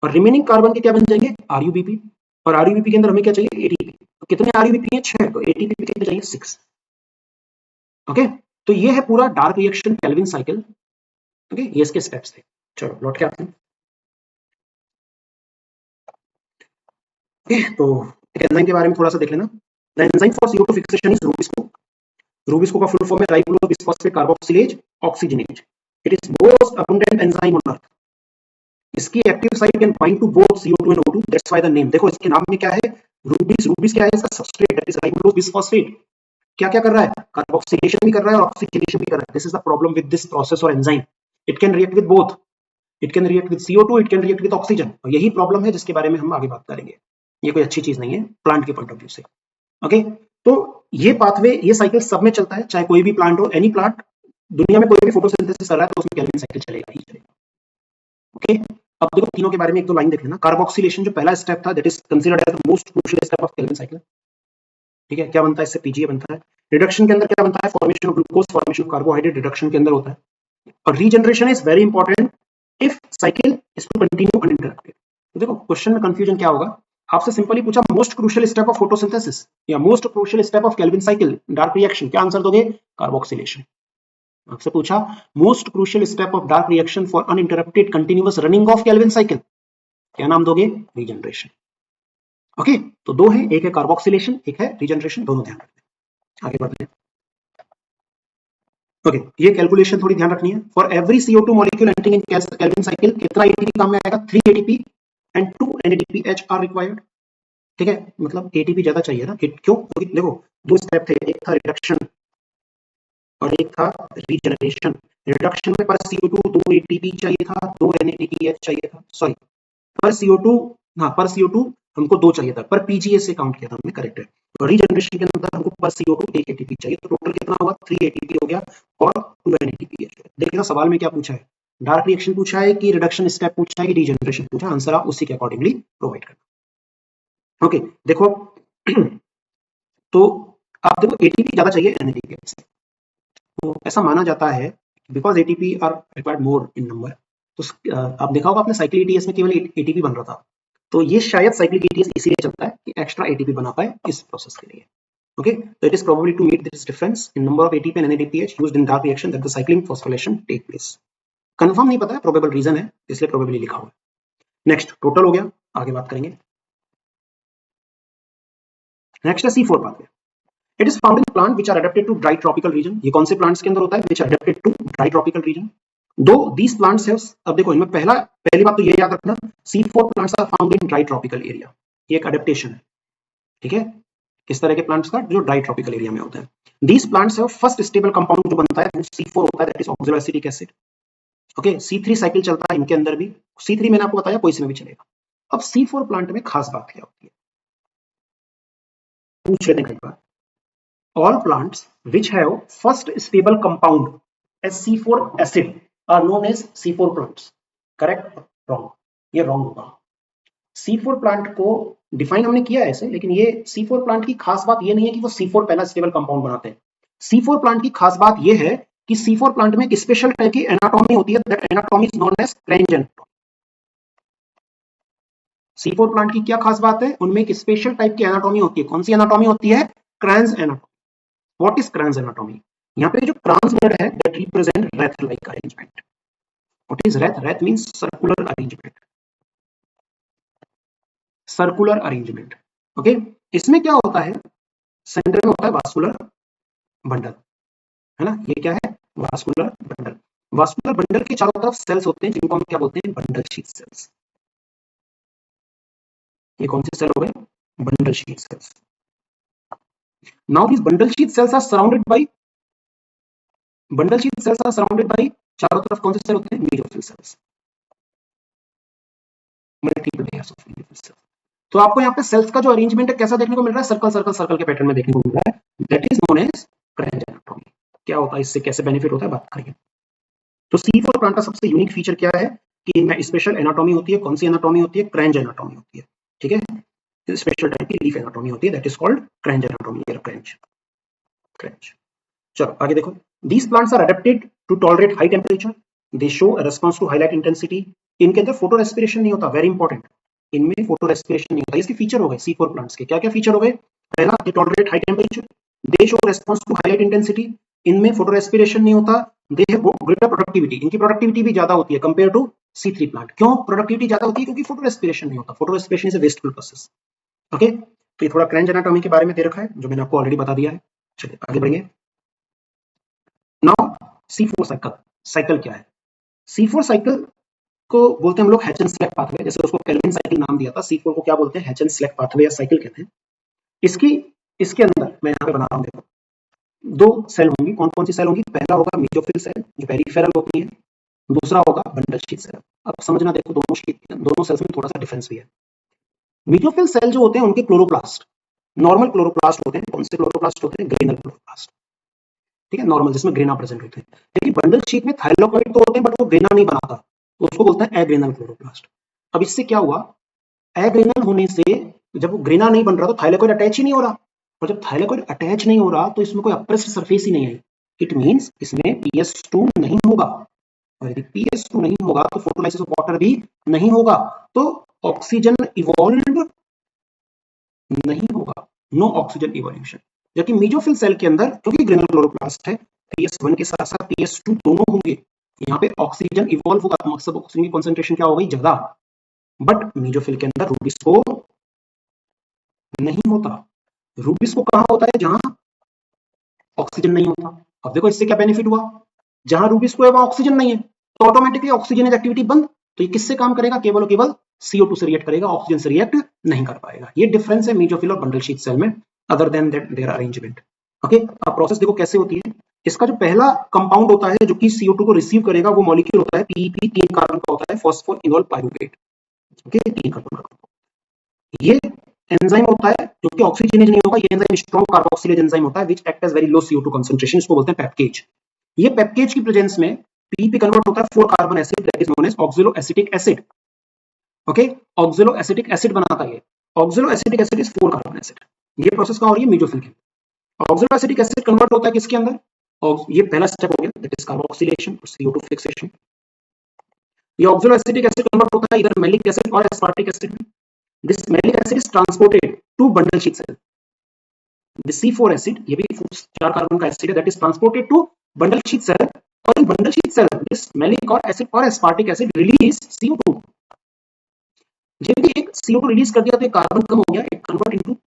और रिमेनिंग कार्बन के क्या बन जाएंगे, RUBP, और RUBP के अंदर हमें क्या चाहिए, ATP। तो कितने RUBP है, 6, तो ATP कितने चाहिए, 6। ओके, तो ये है पूरा dark reaction kelvin cycle. Okay, ये इसके स्टेप्स थे। चलो लौट के आते हैं। तो एंजाइम के बारे में थोड़ा सा देख लेना। The enzyme for CO2 fixation is rubisco. Rubisco का फुल फॉर्म है ribulose bisphosphate carboxylase oxygenase. It is most abundant enzyme on earth. इसकी active site can bind to both CO2 and O2, that's why the name. देखो इसके नाम में क्या है, रूबिस। रूबिस क्या है, इसका सबस्ट्रेट, दैट इज राइबोलोज बिस्फॉस्फेट। क्या क्या कर रहा है, कार्बोक्सिलेशन भी कर रहा है और ऑक्सीजनेशन भी कर रहा है। This is the problem with this process और enzyme, it can react with both, it can react with CO2, it can react with oxygen, और यही प्रॉब्लम है जिसके बारे में हम आगे बात करेंगे। ये कोई अच्छी चीज नहीं है प्लांट के पॉइंट ऑफ व्यू से। ओके, तो ये पाथवे, ये साइकिल सब में चलता है, चाहे कोई भी प्लांट हो, एनी प्लांट दुनिया में कोई भी फोटोसिंथेसिस कर रहा है तो उसमें केल्विन साइकिल चलेगा ही चलेगा। ओके, अब देखो तीनों के बारे में एक दो लाइन देख लेना। कार्बोक्सिलेशन जो पहला स्टेप था, that is considered as the most crucial step of Calvin cycle. ठीक है, क्या बनता है इससे, PGA बनता है। रिडक्शन के अंदर क्या बनता है, formation of glucose, formation of carbohydrate reduction के अंदर होता है। और regeneration is very important if cycle is to continue uninterrupted. तो देखो क्वेश्चन में कंफ्यूजन क्या होगा, आपसे सिंपली पूछा most crucial step of photosynthesis या most crucial step of Calvin cycle dark reaction, क्या आंसर दोगे, कार्बोक्सिलेशन। आपसे पूछा most crucial step of dark reaction for uninterrupted continuous running of Calvin cycle, क्या नाम दोगे, रीजनरेशन। ओके, तो दो है, एक है कार्बोक्सिलेशन, एक है रीजनरेशन, दोनों ध्यान रखना। आगे बढ़ते हैं। ओके, ये कैलकुलेशन थोड़ी ध्यान रखनी है। For every CO2 molecule entering in Calvin cycle, कितना ATP काम में आएगा, 3 ATP and 2 NADPH are required. ठीक है, मतलब ATP ज्यादा चाहिए ना, क्यों, क्योंकि देखो दो स्टेप थे, एक था रिडक्शन और एक था रीजनरेशन। रिडक्शन में पर CO2 2 ATP चाहिए था, 2 NADPH चाहिए था, सॉरी पर CO2, हाँ पर CO2 हमको 2 चाहिए था, पर PGA से काउंट किया था हमने, करेक्ट है। तो रीजनरेशन के अंदर हमको पर CO2 1 ATP चाहिए, तो टोटल कितना होगा, 3 ATP हो गया और 2 NADPH। देखिएगा सवाल में क्या पूछा है, डार्क रिएक्शन पूछा है कि रिडक्शन स्टेप पूछा है कि रीजनरेशन पूछा, आंसर आप उसी के अकॉर्डिंगली प्रोवाइड करना। ओके, देखो तो आप देखो ATP ज्यादा चाहिए NADPH से, तो ऐसा माना जाता है because ATP are required more in number. तो आप देखा होगा आपने साइक्लिक ETS में केवल ATP बन रहा था, तो ये शायद साइक्लिक ETS इसीलिए चलता है कि एक्स्ट्रा ATP बना पाए इस प्रोसेस के लिए। ओके, तो it is probably to meet this difference in number of ATP and NADPH used in dark reaction that the cycling phosphorylation take place. Confirm नहीं पता है, प्रोबेबल रीजन है इसलिए प्रोबेबली लिखा हुआ है। नेक्स्ट टोटल हो गया, आगे बात करेंगे। नेक्स्ट है C4 pathway. It is found in plant which are adapted to dry tropical region. ये कौन से प्लांट्स के अंदर होता है, which are adapted to dry tropical region. दो दीस प्लांट्स है, अब देखो इनमें पहली बात तो ये याद रखना, C4 plants are found in dry tropical area, ये एक अडेप्टेशन है। ठीक है, किस तरह के प्लांट्स का, जो ड्राई ट्रॉपिकल एरिया में होते हैं। दीस प्लांट्स है फर्स्ट स्टेबल कंपाउंड जो बनता है वो C4 होता है, that is oxaloacetic acid. Okay, C3 cycle चलता है इनके अंदर भी, C3 मैंने आपको बताया कोई से में भी चलेगा। अब C4 प्लांट में खास बात क्या होती है, पूछ लेते हैं कई बार। All plants which have first stable compound as C4 acid are known as C4 plants. Correct or wrong? ये wrong होगा। C4 प्लांट को डिफाइन हमने किया है ऐसे, लेकिन ये C4 प्लांट की खास बात ये नहीं है कि वो C4 पहला स्टेबल कंपाउंड बनाते हैं। C4 प्लांट की खास बात ये है कि C4 प्लांट में एक स्पेशल टाइप की एनाटॉमी होती है, that anatomy is known as Kranz anatomy. C4 plant की क्या खास बात है, उनमें एक स्पेशल टाइप की एनाटॉमी होती है। कौन सी एनाटॉमी होती है, क्रेंज anatomy. What is Kranz anatomy? यहाँ पे जो Kranz word है that represent rath-like arrangement. What is rath? Rath means circular arrangement. Circular arrangement. Okay? इसमें क्या होता है, सेंटर में होता है वास्कुलर बंडल, है ना, ये क्या है, वास्कुलर बंडल। वास्कुलर बंडल के चारों तरफ सेल्स होते हैं जिनको हम क्या बोलते हैं, बंडल शीथ सेल्स। ये कौन से सेल हो गए, bundle sheath sales. Now these bundle sheath cells are surrounded by चारों तरफ कौन से सेल होते हैं, mesophyll cells, multiple layers of mesophyll cells. तो आपको यहाँ पे सेल्स का जो अरेंजमेंट है कैसा देखने को मिल रहा है, सर्कल सर्कल सर्कल के पैटर्न में देखने को मिल रहा है, that is known as Kranz anatomy. क्या होता है इससे, कैसे बेनिफिट होता है, बात करेंगे। तो C4 प्लांट का सबसे यूनिक फीचर क्या है कि इनमें स्पेशल एनाटॉमी होती है। कौन सी एनाटॉमी होती है, क्रेंच एनाटॉमी होती है, ठीक है, स्पेशल टाइप की लीफ एनाटॉमी होती है, दैट इज कॉल्ड क्रेंच एनाटॉमी या क्रेंच। चलो आगे देखो, these plants are adapted to tolerate high temperature, they show a response to high light intensity। इनके अंदर फोटो रेस्पिरेशन नहीं होता, वेरी इंपॉर्टेंट, इनमें फोटो रेस्पिरेशन नहीं होता। इसके फीचर हो गए C4 प्लांट्स के, क्या क्या फीचर हो गए, पहला they tolerate high temperature, they show response to high light intensity, इनमें फोटो रेस्पिरेशन नहीं होता, दे हैव ग्रेटर प्रोडक्टिविटी, इनकी प्रोडक्टिविटी भी ज्यादा होती है कंपेयर टू C3 प्लांट। क्यों प्रोडक्टिविटी ज्यादा होती है, क्योंकि फोटो रेस्पिरेशन नहीं होता, photo respiration is a wasteful process. Okay, तो ये थोड़ा क्रेंच एनाटॉमी के बारे में दे रखा है जो मैंने आपको ऑलरेडी बता दिया है। चलिए आगे बढ़ेंगे। नाउ C4 साइकिल, साइकिल क्या है, C4 साइकिल को बोलते हैं हम लोग हैच एंड स्लेक पाथवे, जैसे उसको केल्विन साइकिल नाम दिया था, C4 को क्या बोलते हैं, हैच एंड स्लेक पाथवे या साइकिल कहते हैं। इसके अंदर मैं यहाँ पे बना रहा हूँ, देखो दो सेल होंगी, कौन कौन सी सेल होंगी, पहला होगा मेसोफिल सेल जो पेरिफेरल होती है, दूसरा होगा बंडल शीथ सेल। अब समझना, देखो दोनों सेल्स में थोड़ा सा डिफरेंस भी है। मेसोफिल सेल जो होते हैं उनके क्लोरोप्लास्ट नॉर्मल क्लोरोप्लास्ट होते हैं, कौन से क्लोरोप्लास्ट होते हैं, ग्रेनल क्लोरोप्लास्ट, ठीक है, नॉर्मल जिसमें ग्रेना प्रेजेंट होते हैं। लेकिन बंडल शीथ में थाइलाकोइड तो होते हैं बट वो ग्रेना नहीं बनाता, तो उसको बोलते हैं एग्रेनल क्लोरोप्लास्ट। अब इससे क्या हुआ, एग्रेनल होने से जब वो ग्रेना नहीं बन रहा तो थाइलाकोइड अटैच ही नहीं हो रहा, और जब थाइलाकोइड अटैच नहीं हो रहा तो इसमें कोई अप्रेस्ड सरफेस ही नहीं आई, इट मींस इसमें PS2 नहीं होगा, और यदि PS2 नहीं होगा तो फोटोलाइसिस ऑफ वाटर भी नहीं होगा, तो ऑक्सीजन इवॉल्व नहीं होगा, नो ऑक्सीजन इवोल्यूशन। जबकि मेसोफिल सेल के अंदर क्योंकि ग्रेनल क्लोरोप्लास्ट है, PS1 के साथ साथ PS2 दोनों होंगे, यहाँ पे ऑक्सीजन इवॉल्व होगा, तो मकसद ऑक्सीजन की कंसंट्रेशन क्या हो गई, ज्यादा। बट मेसोफिल के अंदर रूबिस्को नहीं होता, रूबिस्को कहां होता है, जहां ऑक्सीजन नहीं होता। अब देखो इससे क्या बेनिफिट हुआ, जहां रूबिस्को है वहां ऑक्सीजन नहीं है, तो ऑटोमेटिकली ऑक्सीजन एक्टिविटी बंद, तो ये किससे काम करेगा, केवल और केवल CO2 से रिएक्ट करेगा, ऑक्सीजन से रिएक्ट नहीं कर पाएगा। ये डिफरेंस है मेसोफिल और बंडल शीथ सेल में, other than that their arrangement. Okay, अब प्रोसेस देखो कैसे होती है। इसका जो पहला कंपाउंड होता है जो कि CO2 को रिसीव करेगा, वो मॉलिक्यूल होता है PEP, 3 कार्बन का होता है, फॉस्फोइनोल पाइरुवेट। ओके, 3 कार्बन का ये एंजाइम होता है जो कि ऑक्सीजनेज नहीं होगा, ये एंजाइम स्ट्रॉन्ग कार्बोक्सिलेज एंजाइम होता है which act as very low CO2 concentration, इसको बोलते हैं पेप्केज। ये पेप्केज की प्रेजेंस में PEP कन्वर्ट होता है 4 carbon acid that is known as oxalo acetic acid. Okay, oxalo acetic acid बनाता है, oxalo acetic acid is 4 carbon acid. ये प्रोसेस कहां हो रही है, मेसोफिल के। ऑक्सिलो एसिटिक एसिड कन्वर्ट होता है किसके अंदर, और ये पहला स्टेप हो गया दैट इज कार्बोक्सिलेशन और CO2 फिक्सेशन। ये ऑक्सिलो एसिटिक एसिड कन्वर्ट होता है इधर मैलिक एसिड और एस्पार्टिक एसिड में। This malic acid is transported to bundle sheath cell. The C4 acid, ये भी 4 कार्बन का एसिड है, that is transported to bundle sheath cell, और in bundle sheath cell this malic or acid or aspartic acid release CO2। जब भी एक CO2 रिलीज कर दिया तो एक कार्बन कम हो गया, it convert into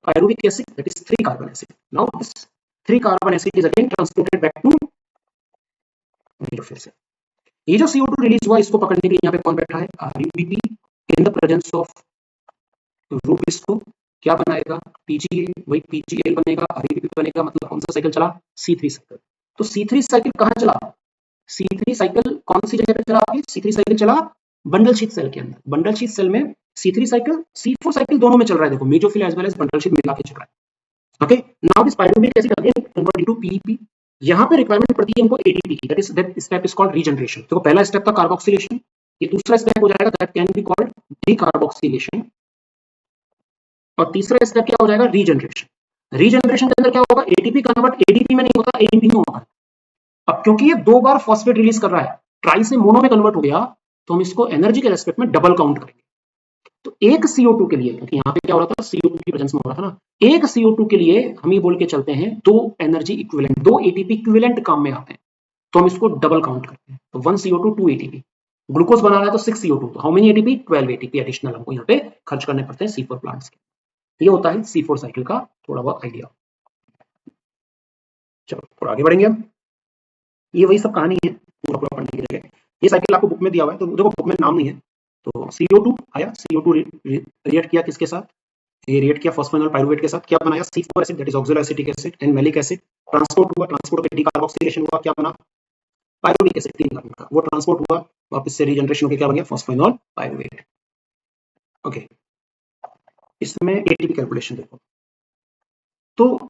pyruvic acid, that is 3 carbon acid। Now this 3 carbon acid is again transported back to mesophyll cell। ये जो CO2 रिलीज हुआ इसको पकड़ने के लिए यहाँ पे कौन बैठा है, RUBP in the presence of rubisco क्या बनाएगा, PGA, वही PGA बनेगा, RUBP बनेगा, मतलब कौन सा साइकिल चला, C3 साइकिल। तो C3 साइकिल कहां चला, C3 साइकिल कौन सी जगह पे चला, C3 साइकिल चला बंडल शीथ सेल के अंदर। बंडल शीथ सेल में C3 साइकिल C4 साइकिल दोनों में चल रहा है, देखो mesophyll as well as bundle sheath मिला के चल रहा है। Okay, now this pyruvic acid again convert into PEP। यहाँ पे रिक्वायरमेंट पड़ती है इनको ATP की, that step is called regeneration. देखो पहला स्टेप था कार्बोक्सिलेशन, ये दूसरा स्टेप हो जाएगा that can be called decarboxylation, और तीसरा स्टेप क्या हो जाएगा, रीजनरेशन। रीजनरेशन के अंदर क्या होगा, ATP कन्वर्ट ADP में नहीं होता, AMP में होगा। अब क्योंकि ये 2 बार फॉस्फेट रिलीज कर रहा है, ट्राई से मोनो में कन्वर्ट हो गया, तो हम इसको एनर्जी के रेस्पेक्ट में डबल काउंट करेंगे। तो एक CO2 के लिए, क्योंकि यहाँ पे क्या हो रहा था, CO2 की प्रेजेंस में हो रहा था ना, एक CO2 के लिए हम ये बोल के चलते हैं 2 एनर्जी इक्विवेलेंट, 2 ATP इक्विवेलेंट काम में आते हैं, तो हम इसको डबल काउंट करते हैं। तो 1 CO2 2 ATP, ग्लूकोज बना रहा है तो 6 CO2, तो how many ATP, 12 ATP additional हमको यहाँ पे खर्च करने पड़ते हैं C4 प्लांट्स के। ये होता है C4 साइकिल का थोड़ा बहुत आइडिया। चलो थोड़ा आगे बढ़ेंगे हम, ये वही सब कहानी है पूरा पूरा पढ़ने की जगह। ये साइकिल आपको बुक में दिया हुआ है, तो देखो बुक में नाम नहीं है, तो CO2 आया, CO2 रिएक्ट किया किसके साथ, ये रिएक्ट किया फॉस्फोइनोल पाइरुवेट के साथ, क्या बनाया, C4 acid that is oxalo acetic acid and malic acid, transport हुआ, ट्रांसपोर्ट होकर डीकार्बोक्सिलेशन हुआ, क्या बना, पाइरुविक एसिड 3 कार्बन का, वो ट्रांसपोर्ट हुआ, वापस से रीजनरेशन होकर क्या बन गया, फॉस्फोइनोल पाइरुवेट। ओके, इसमें एटीपी कैलकुलेशन देखो, तो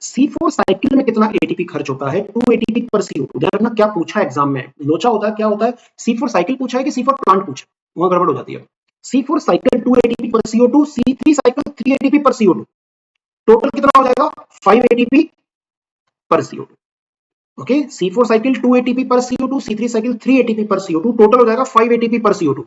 C4 साइकिल में कितना एटीपी खर्च होता है, 2 एटीपी पर CO2। ध्यान रखना क्या पूछा एग्जाम में, लोचा होता है, क्या होता है, C4 साइकिल पूछा है कि C4 प्लांट पूछा, वहां गड़बड़ हो जाती है। C4 साइकिल 2 एटीपी पर CO2, C3 साइकिल 3 एटीपी पर CO2, टोटल कितना हो जाएगा 5 एटीपी पर CO2। Okay, C4 cycle 2 ATP पर CO2, C3 साइकिल 3 एटीपी पर CO2, टोटल हो जाएगा 5 एटीपी पर CO2।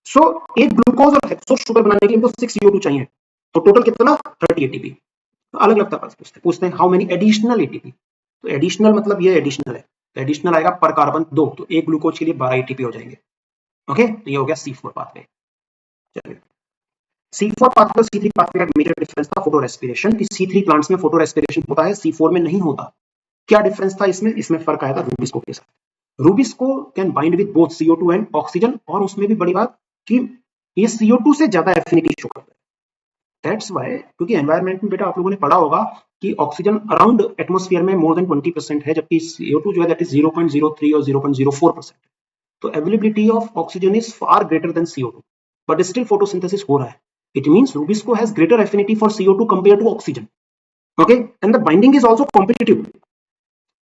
सो एक ग्लूकोज और हेक्सो शुगर बनाने के लिए हमको 6 CO2 चाहिए, तो टोटल कितना 30 एटीपी। तो अलग अलग तरह से पूछते हैं हाउ मेनी एडिशनल एटीपी, तो एडिशनल मतलब ये एडिशनल है, तो एडिशनल आएगा पर कार्बन 2, तो एक ग्लूकोज के लिए 12 एटीपी हो जाएंगे। ओके, तो ये हो गया C4 पाथवे। चलिए, C4 पाथवे और C3 पाथवे का मेजर डिफरेंस था फोटो रेस्पिरेशन, कि C3 प्लांट्स में फोटो रेस्पिरेशन होता है, C4 में नहीं होता। क्या डिफरेंस था इसमें, इसमें फर्क आया था रूबिस्को के साथ। Rubisco can bind with both CO2 and oxygen, और उसमें भी बड़ी बात कि ये CO2 से ज्यादा एफिनिटी शो करता है। दैट्स व्हाई, क्योंकि एनवायरनमेंट में बेटा आप लोगों ने पढ़ा होगा कि ऑक्सीजन अराउंड एटमॉस्फेयर में मोर देन 20% है, जबकि CO2 जो है दैट इज 0.03 और 0.04%। तो availability of oxygen is far greater than CO2, but still photosynthesis हो रहा है। It means rubisco has greater affinity for CO2 compare to oxygen. Okay, and the binding is also competitive.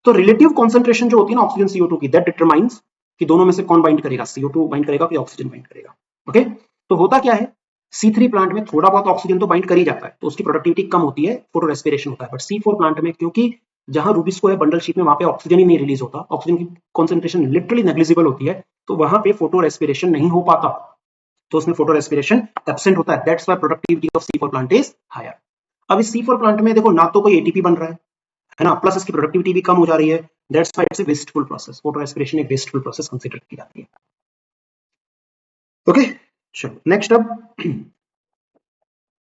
तो रिलेटिव कॉन्सेंट्रेशन जो होती है ना ऑक्सीजन CO2 की, दैट डिटरमाइंस कि दोनों में से कौन बाइंड करेगा, CO2 बाइंड करेगा कि ऑक्सीजन बाइंड करेगा। ओके, तो होता क्या है, C3 प्लांट में थोड़ा बहुत ऑक्सीजन तो बाइंड कर ही जाता है, तो उसकी प्रोडक्टिविटी कम होती है, फोटो रेस्पिरेशन होता है। बट C4 प्लांट में क्योंकि जहां रूबिस्को है बंडल शीट में, वहां पे ऑक्सीजन ही नहीं रिलीज होता, ऑक्सीजन की कॉन्सेंट्रेशन लिटरली नेग्लिजिबल होती है, तो वहां पे फोटो रेस्पिरेशन नहीं हो पाता, तो उसमें फोटो रेस्पिरेशन एब्सेंट होता है। That's why productivity of C4 plant is higher. अब इस C4 प्लांट में देखो ना तो कोई एटीपी बन रहा है ना, प्लस इसकी प्रोडक्टिविटी भी कम हो जा रही है। That's why it's a wasteful process, photo respiration एक वेस्टफुल प्रोसेस कंसीडर की जाती है। ओके, चलो नेक्स्ट, अब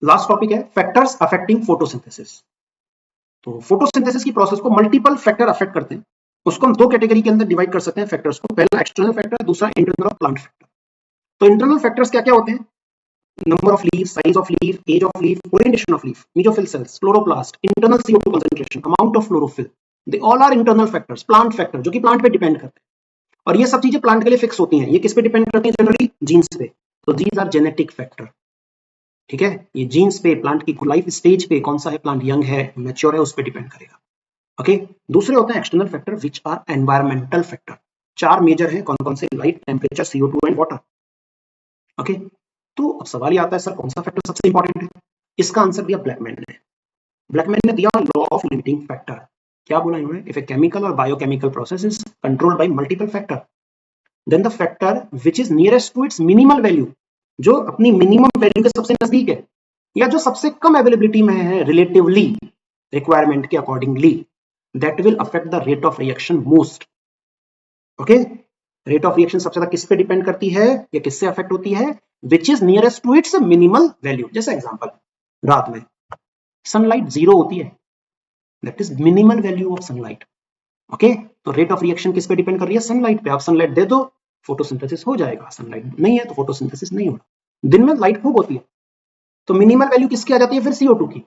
लास्ट टॉपिक है फैक्टर्स अफेक्टिंग फोटोसिंथेसिस। तो फोटोसिंथेसिस की प्रोसेस को मल्टीपल फैक्टर अफेक्ट करते हैं, उसको हम दो कैटेगरी के अंदर डिवाइड कर सकते हैं फैक्टर्स को, पहला एक्सटर्नल फैक्टर, दूसरा इंटरनल और प्लांट फैक्टर। तो इंटरनल फैक्टर्स क्या क्या होते हैं, number of leaf, size of leaf, age of leaf, orientation of leaf, mesophyll cells, chloroplast, internal CO2 concentration, amount of chlorophyll, they all are internal factors, plant factor जो कि प्लांट पे डिपेंड करते हैं। और ये सब चीजें प्लांट के लिए फिक्स होती हैं, ये किस पे डिपेंड करती हैं जनरली, जीन्स पे, तो दीज आर जेनेटिक फैक्टर। ठीक है, ये जीन्स पे, प्लांट की लाइफ स्टेज पे, कौन सा है प्लांट, यंग है, मैच्योर है, उस पे डिपेंड करेगा। ओके, दूसरे होते हैं external factor which are environmental factor. चार मेजर है, कौन कौन से, light, temperature, CO2 and water. Okay, तो अब सवाल ये आता है सर कौन सा फैक्टर सबसे इंपॉर्टेंट है, इसका आंसर दिया ब्लैकमैन ने। ब्लैकमैन ने दिया लॉ ऑफ लिमिटिंग फैक्टर। क्या बोला इन्होंने, इफ ए केमिकल और biochemical process is controlled by multiple factor, then the factor which is nearest to its minimal value, जो अपनी मिनिमम वैल्यू के सबसे नजदीक है, या जो सबसे कम अवेलेबिलिटी में है रिलेटिवली रिक्वायरमेंट के accordingly, that will affect the rate of reaction most. Okay, rate of reaction सबसे ज्यादा किस पे डिपेंड करती है या किससे अफेक्ट होती है, which is nearest to its minimal value. जैसे एग्जांपल, रात में सनलाइट 0 होती है, that is minimal value of sunlight. Okay, तो रेट ऑफ रिएक्शन किस पे डिपेंड कर रही है, सनलाइट पे। आप सनलाइट दे दो, फोटोसिंथेसिस हो जाएगा, सनलाइट नहीं है तो फोटोसिंथेसिस नहीं होगा। दिन में लाइट खूब होती है, तो मिनिमल वैल्यू किसकी आ जाती है फिर, CO2 की।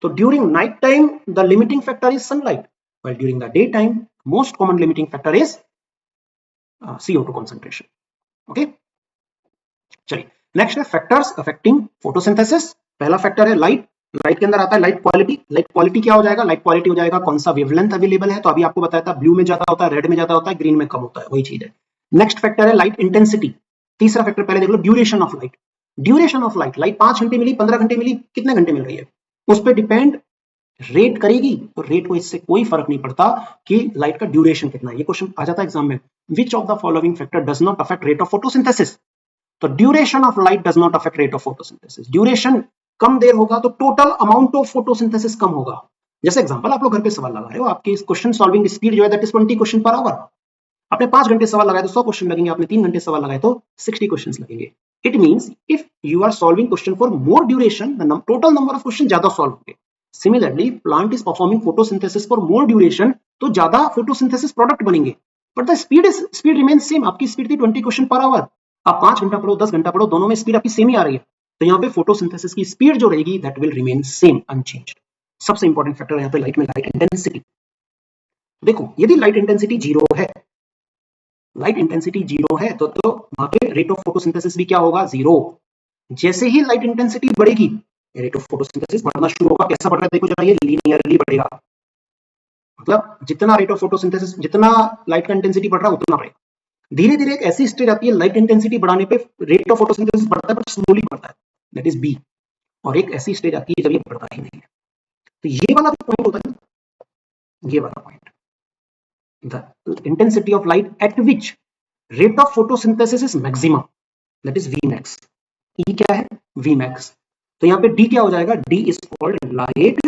तो during night time the limiting factor is sunlight, while during the day time most common limiting factor is CO2 concentration. Okay, चलिए नेक्स्ट है फैक्टर्स अफेक्टिंग फोटोसिंथेसिस। पहला फैक्टर है लाइट। लाइट के अंदर आता है लाइट क्वालिटी। लाइट क्वालिटी क्या हो जाएगा, लाइट क्वालिटी हो जाएगा कौन सा वेवलेंथ अवेलेबल है, तो अभी आपको बताया था ब्लू में ज्यादा होता है, रेड में ज्यादा होता है, ग्रीन में कम होता है, वही चीज है। नेक्स्ट फैक्टर है लाइट इंटेंसिटी। तीसरा फैक्टर पहले देख लो, duration of light. Duration of light, light 5 घंटे मिली, 15 घंटे मिली, कितने घंटे मिल रही है, उस पर डिपेंड रेट करेगी, तो रेट को इससे कोई फर्क नहीं पड़ता कि लाइट का ड्यूरेशन कितना है। ये क्वेश्चन आ जाता है एग्जाम में, which of the following factor does not affect rate of photosynthesis, तो duration of light does not affect rate of photosynthesis. Duration कम देर होगा तो टोटल अमाउंट ऑफ फोटोसिंथेसिस कम होगा। जैसे एग्जांपल, आप लोग घर पे सवाल लगा रहे हो, आपकी क्वेश्चन सॉल्विंग स्पीड जो है that is 20 question per hour. आपने 5 घंटे सवाल लगाए तो 100 क्वेश्चन लगेंगे, आपने 3 घंटे सवाल लगाए तो 60 क्वेश्चन लगेंगे। It means if you are solving question for more duration, the total number of question ज्यादा सॉल्व होंगे। Similarly plant is performing photosynthesis for more duration, तो ज्यादा फोटोसिंथेसिस प्रोडक्ट बनेंगे, but the speed remain same. आपकी स्पीड थी 20 क्वेश्चन पर आवर, आप 5 घंटा पढ़ो 10 घंटा पढ़ो, दोनों में स्पीड आपकी सेम ही आ रही है, तो यहाँ पे फोटोसिंथेसिस की स्पीड जो रहेगी that will remain same unchanged. सबसे इंपॉर्टेंट फैक्टर है यहाँ पे लाइट में लाइट इंटेंसिटी। देखो यदि लाइट इंटेंसिटी 0 है, लाइट इंटेंसिटी 0 है तो वहां पे रेट ऑफ फोटोसिंथेसिस भी क्या होगा, 0। जैसे ही लाइट इंटेंसिटी बढ़ेगी रेट ऑफ फोटोसिंथेसिस बढ़ना शुरू होगा। कैसा बढ़ रहा है देखो जरा, ये लीनियरली बढ़ेगा, मतलब जितना रेट ऑफ फोटोसिंथेसिस, जितना लाइट का इंटेंसिटी बढ़ रहा है उतना बढ़ेगा। धीरे धीरे एक ऐसी स्टेज आती है लाइट इंटेंसिटी बढ़ाने पे रेट ऑफ फोटोसिंथेसिस बढ़ता है बट स्लोली बढ़ता है, दैट इज बी। और एक ऐसी स्टेज आती है जब ये बढ़ता ही नहीं है। तो ये वाला पॉइंट होता है, ये वाला point, the intensity of light at which rate of photosynthesis is maximum, that is V max. E क्या है? V max. तो यहाँ पे डी क्या हो जाएगा? D is called light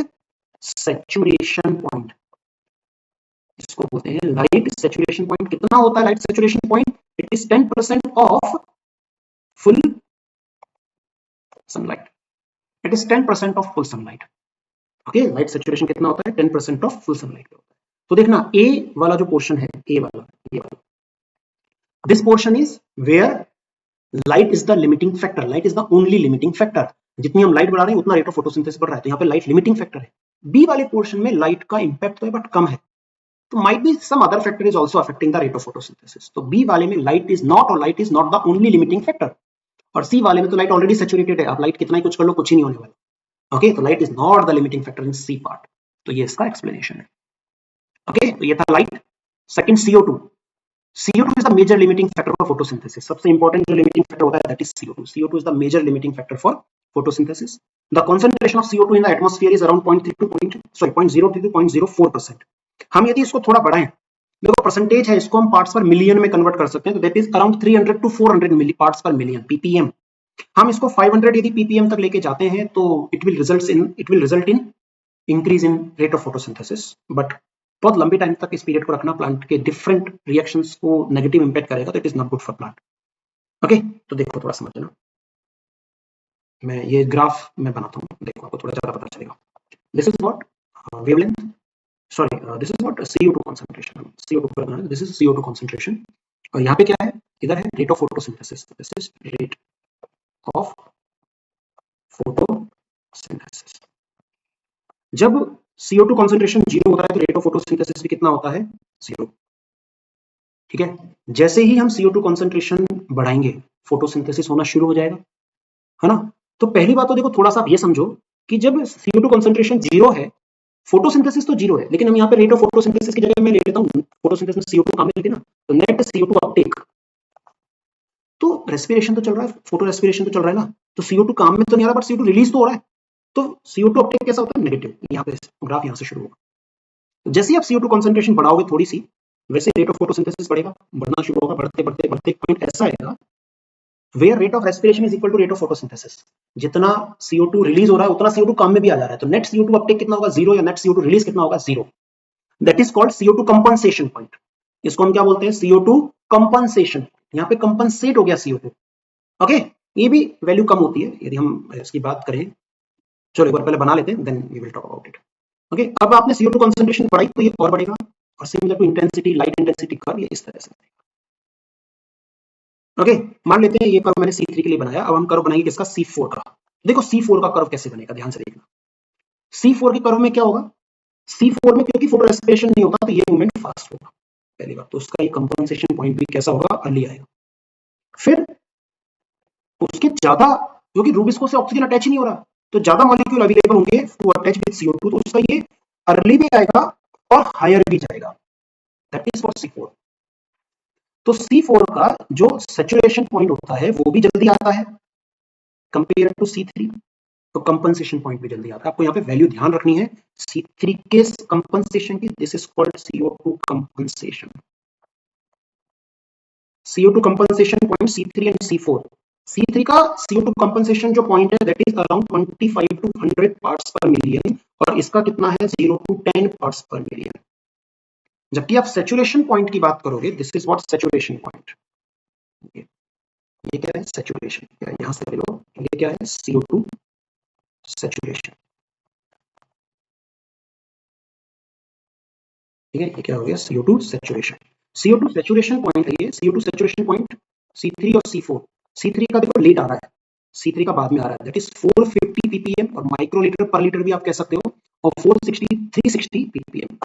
saturation point, इसको बोलते हैं लाइट सैचुरेशन पॉइंट। कितना होता है light saturation point? It is 10% of full sunlight, it is 10% of full sunlight. Okay, light saturation कितना होता है? 10% ऑफ फुल सनलाइट होता है। तो देखना ए वाला जो पोर्शन है, ए वाला, ये वाला, this portion is where light is the limiting factor, light is the only limiting factor. जितनी हम लाइट बढ़ा रहे हैं उतना रेट ऑफ फोटोसिंथेसिस बढ़ रहा है, तो यहाँ पे लाइट लिमिटिंग फैक्टर है। बी वाले पोर्शन में लाइट का इंपैक्ट तो है बट कम है, तो might be some other factor is also affecting the rate of photosynthesis। तो B वाले में light is not, और light is not the only limiting factor। और C वाले में तो light already saturated है, आप light कितना ही कुछ कर लो कुछ ही नहीं होने वाला। ओके, तो light is not the limiting factor in C part। तो ये इसका explanation है। ओके, तो ये था light। Second, CO2। CO2 is the major limiting factor for photosynthesis। सबसे important जो limiting factor होता है that is CO2। CO2 is the major limiting factor for photosynthesis। The concentration of CO2 in the atmosphere is around 0.03 to 0.04%। हम यदि इसको थोड़ा बढ़ाएं, देखो परसेंटेज है, इसको हम पार्ट्स पर मिलियन में कन्वर्ट कर सकते हैं, तो that is around 300 to 400 milli parts per million, PPM. हम इसको 500 यदि पीपीएम तक लेके जाते हैं तो it will result in increase in rate of photosynthesis, but बहुत लंबे टाइम तक इस पीरियड को रखना प्लांट के डिफरेंट रिएक्शंस को नेगेटिव इंपैक्ट करेगा, तो it is not good for plant. Okay, तो देखो थोड़ा समझना, मैं ये ग्राफ मैं बनाता हूँ, देखो आपको थोड़ा ज्यादा पता चलेगा। This is what wavelength, sorry, this is what CO2 concentration, CO2 पर बनाना, this is CO2 concentration। और यहाँ पे क्या है? इधर है rate of photosynthesis, this is rate of photosynthesis। जब CO2 concentration 0 होता है तो rate of photosynthesis भी कितना होता है? 0। ठीक है, जैसे ही हम CO2 concentration बढ़ाएंगे photosynthesis होना शुरू हो जाएगा, है ना। तो पहली बात तो देखो थोड़ा सा आप ये समझो कि जब CO2 concentration 0 है, फोटोसिंथेसिस तो 0 है, लेकिन हम यहाँ पे रेट ऑफ फोटोसिंथेसिस की जगह मैं ले लेता हूँ फोटोसिंथेसिस में CO2 काम लेते ना, तो नेट CO2 अपटेक, तो रेस्पिरेशन तो चल रहा है, फोटो रेस्पिरेशन तो चल रहा है ना, तो CO2 काम में तो नहीं आ रहा बट CO2 रिलीज तो हो रहा है। तो CO2 अपटेक कैसा होता है? नेगेटिव। यहाँ पे ग्राफ यहाँ से शुरू होगा, तो जैसे आप CO2 कॉन्सेंट्रेशन बढ़ाओगे थोड़ी सी, वैसे रेट ऑफ फोटोसिंथेसिस बढ़ेगा, बढ़ना शुरू होगा, बढ़ते बढ़ते बढ़ते पॉइंट ऐसा आएगा where rate of respiration is equal to rate of photosynthesis। जितना CO2 रिलीज हो रहा है उतना CO2 काम में भी आ जा रहा है, तो नेट CO2 अपटेक कितना होगा? 0, या नेट CO2 रिलीज कितना होगा? 0। That is called CO2 compensation point. इसको हम क्या बोलते हैं? CO2 compensation. यहाँ पे कंपनसेट हो गया CO2। ओके, ये भी वैल्यू कम होती है यदि हम इसकी बात करें। चलो एक बार पहले बना लेते हैं, then we will talk about it. Okay, अब आपने CO2 कंसंट्रेशन बढ़ाई तो ये और बढ़ेगा, और similar to intensity, light intensity curve ये इस तरह से। ओके, मान लेते हैं ये कर्व मैंने C3 के लिए बनाया, अब हम कर्व बनाएंगे किसका? C4 का। देखो C4 का कर्व कैसे बनेगा, ध्यान से देखना। C4 के कर्व में क्या होगा? C4 में क्योंकि फोटो रेस्पिरेशन नहीं होता तो ये मूवमेंट फास्ट होगा, पहली बात तो उसका ये कंपनसेशन पॉइंट भी कैसा होगा? अर्ली आएगा। फिर उसके ज्यादा, क्योंकि रूबिस्को से ऑक्सीजन अटैच नहीं हो रहा, तो ज्यादा मॉलिक्यूल अवेलेबल होंगे टू अटैच विद CO2, तो उसका ये अर्ली भी आएगा और हायर भी जाएगा, दैट इज फॉर C4। तो C4 का जो सैचुरेशन पॉइंट होता है वो भी जल्दी आता है कंपेयर टू C3, तो कंपनसेशन पॉइंट भी जल्दी आता है। आपको यहाँ पे वैल्यू ध्यान रखनी है C3 के कंपनसेशन की, this is called CO2 compensation. CO2 compensation point C3 and C4। C3 का CO2 कंपनसेशन जो पॉइंट है that is around 25 to 100 parts per million, और इसका कितना है? 0 टू 10 पार्ट्स पर मिलियन। जबकि आप सैचुरेशन पॉइंट की बात करोगे, this is what saturation point. ये क्या है? सैचुरेशन। यहां से लो, ये क्या है? CO2 saturation. ठीक है, ये क्या हो गया? CO2 saturation. CO2 saturation point है ये, CO2 सैचुरेशन पॉइंट C3 और C4। C3 का देखो लेट आ रहा है, C3 का बाद में आ रहा है, दैट इज 450 ppm, और माइक्रोलीटर पर लीटर भी आप कह सकते हो, और 360 ppm।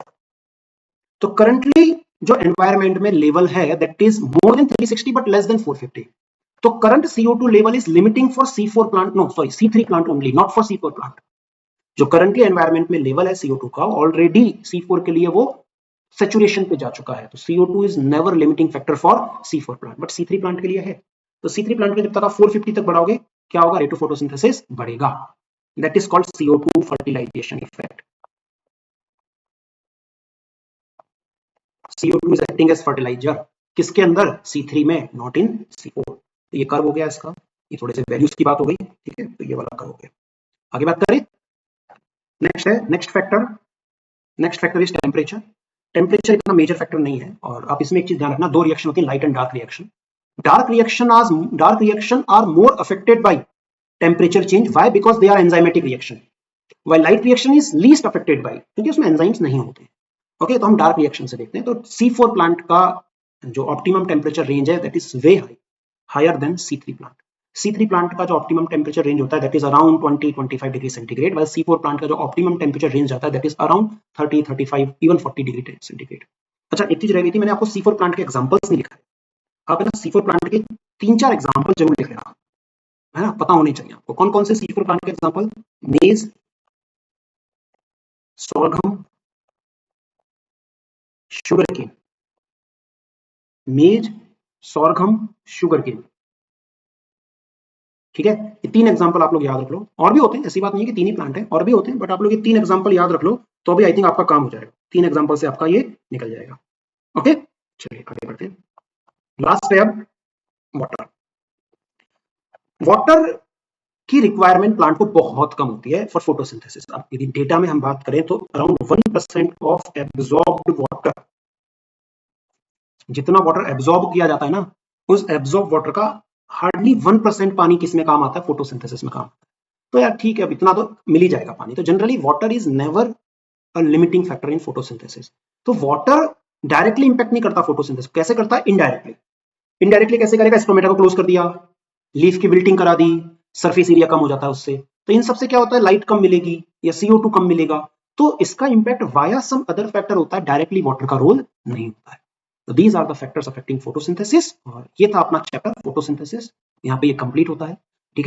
तो करंटली जो एनवायरमेंट में लेवल है that is more than 360 but less than 450। तो current CO2 level is limiting for C4 plant, no sorry C3 plant only, not for C4 plant. जो करंटली एनवायरमेंट में लेवल है CO2 का ऑलरेडी C4 के लिए वो सैचुरेशन पे जा चुका है, तो CO2 is never limiting factor for C4 plant, but C3 plant के लिए है। तो C3 प्लांट के जब तक आप 450 तक बढ़ाओगे क्या होगा, रेट ऑफ फोटोसिंथेसिस बढ़ेगा, that is called CO2 fertilization effect. CO2 is acting as fertilizer, किसके अंदर, C3 में, नॉट इन C4। तो ये कर्व हो गया इसका, ये थोड़े से वैल्यूज की बात हो गई, ठीक है, तो ये वाला कर्व हो गया। आगे बात करें, नेक्स्ट है next factor is temperature. Temperature इतना मेजर फैक्टर नहीं है, और आप इसमें एक चीज ध्यान रखना, दो रिएक्शन होती है, light and dark reaction. Dark reaction are more affected by temperature change, why, because they are enzymatic reaction, while light reaction is least affected by, क्योंकि उसमें एंजाइम्स नहीं होते। ओके, तो हम डार्क रिएक्शन से देखते हैं। तो C4 प्लांट का जो ऑप्टिमम टेम्परेचर रेंज है that is way higher than C3 plant. C3 plant का जो ऑप्टिमम टेम्परेचर रेंज होता है that is around 20-25 degree centigrade, while C4 plant का जो ऑप्टिमम टेम्परेचर रेंज आता है that is around 30-35 even 40 degree centigrade. अच्छा, एक चीज रह गई थी, मैंने आपको C4 प्लांट के एग्जांपल्स नहीं लिखा है, आप है ना C4 प्लांट के 3-4 एग्जांपल जरूर लिख लेना, है ना, पता होने चाहिए आपको कौन कौन से C4 प्लांट के एग्जांपल, मेज, सोरघम, शुगर केन। मेज, सोरघम, शुगर केन, ठीक है, ये 3 एग्जांपल आप लोग याद रख लो। और भी होते हैं, ऐसी बात नहीं है कि 3 ही प्लांट है, और भी होते हैं, बट आप लोग ये 3 एग्जांपल याद रख लो तो अभी आई थिंक आपका काम हो जाएगा, 3 एग्जांपल से आपका ये निकल जाएगा। ओके, चलिए आगे बढ़ते हैं। लास्ट है अब वाटर की रिक्वायरमेंट प्लांट को बहुत कम होती है फॉर फोटोसिंथेसिस। अब यदि डेटा में हम बात करें तो अराउंड 1% ऑफ एब्जॉर्ब्ड वाटर, जितना वाटर एब्जॉर्ब किया जाता है ना, उस एब्जॉर्ब वाटर का हार्डली 1% पानी किस में काम आता है, फोटोसिंथेसिस में काम आता है। तो यार ठीक है, अब इतना तो मिल ही जाएगा पानी। तो generally water is never a limiting factor in photosynthesis. तो वाटर डायरेक्टली इंपैक्ट नहीं करता फोटोसिंथेसिस, कैसे करता है, इनडायरेक्टली। इनडायरेक्टली कैसे करेगा, स्टोमेटा को क्लोज कर दिया, लीफ की विल्टिंग करा दी, सरफेस एरिया कम हो जाता है उससे, तो इन सबसे क्या होता है, लाइट कम मिलेगी या CO2 कम मिलेगा। तो इसका impact via some other factor होता है, डायरेक्टली वाटर का रोल नहीं होता है। तो these are the factors affecting photosynthesis, और ये था अपना चैप्टर फोटोसिंथेसिस, यहाँ पे ये कंप्लीट होता है।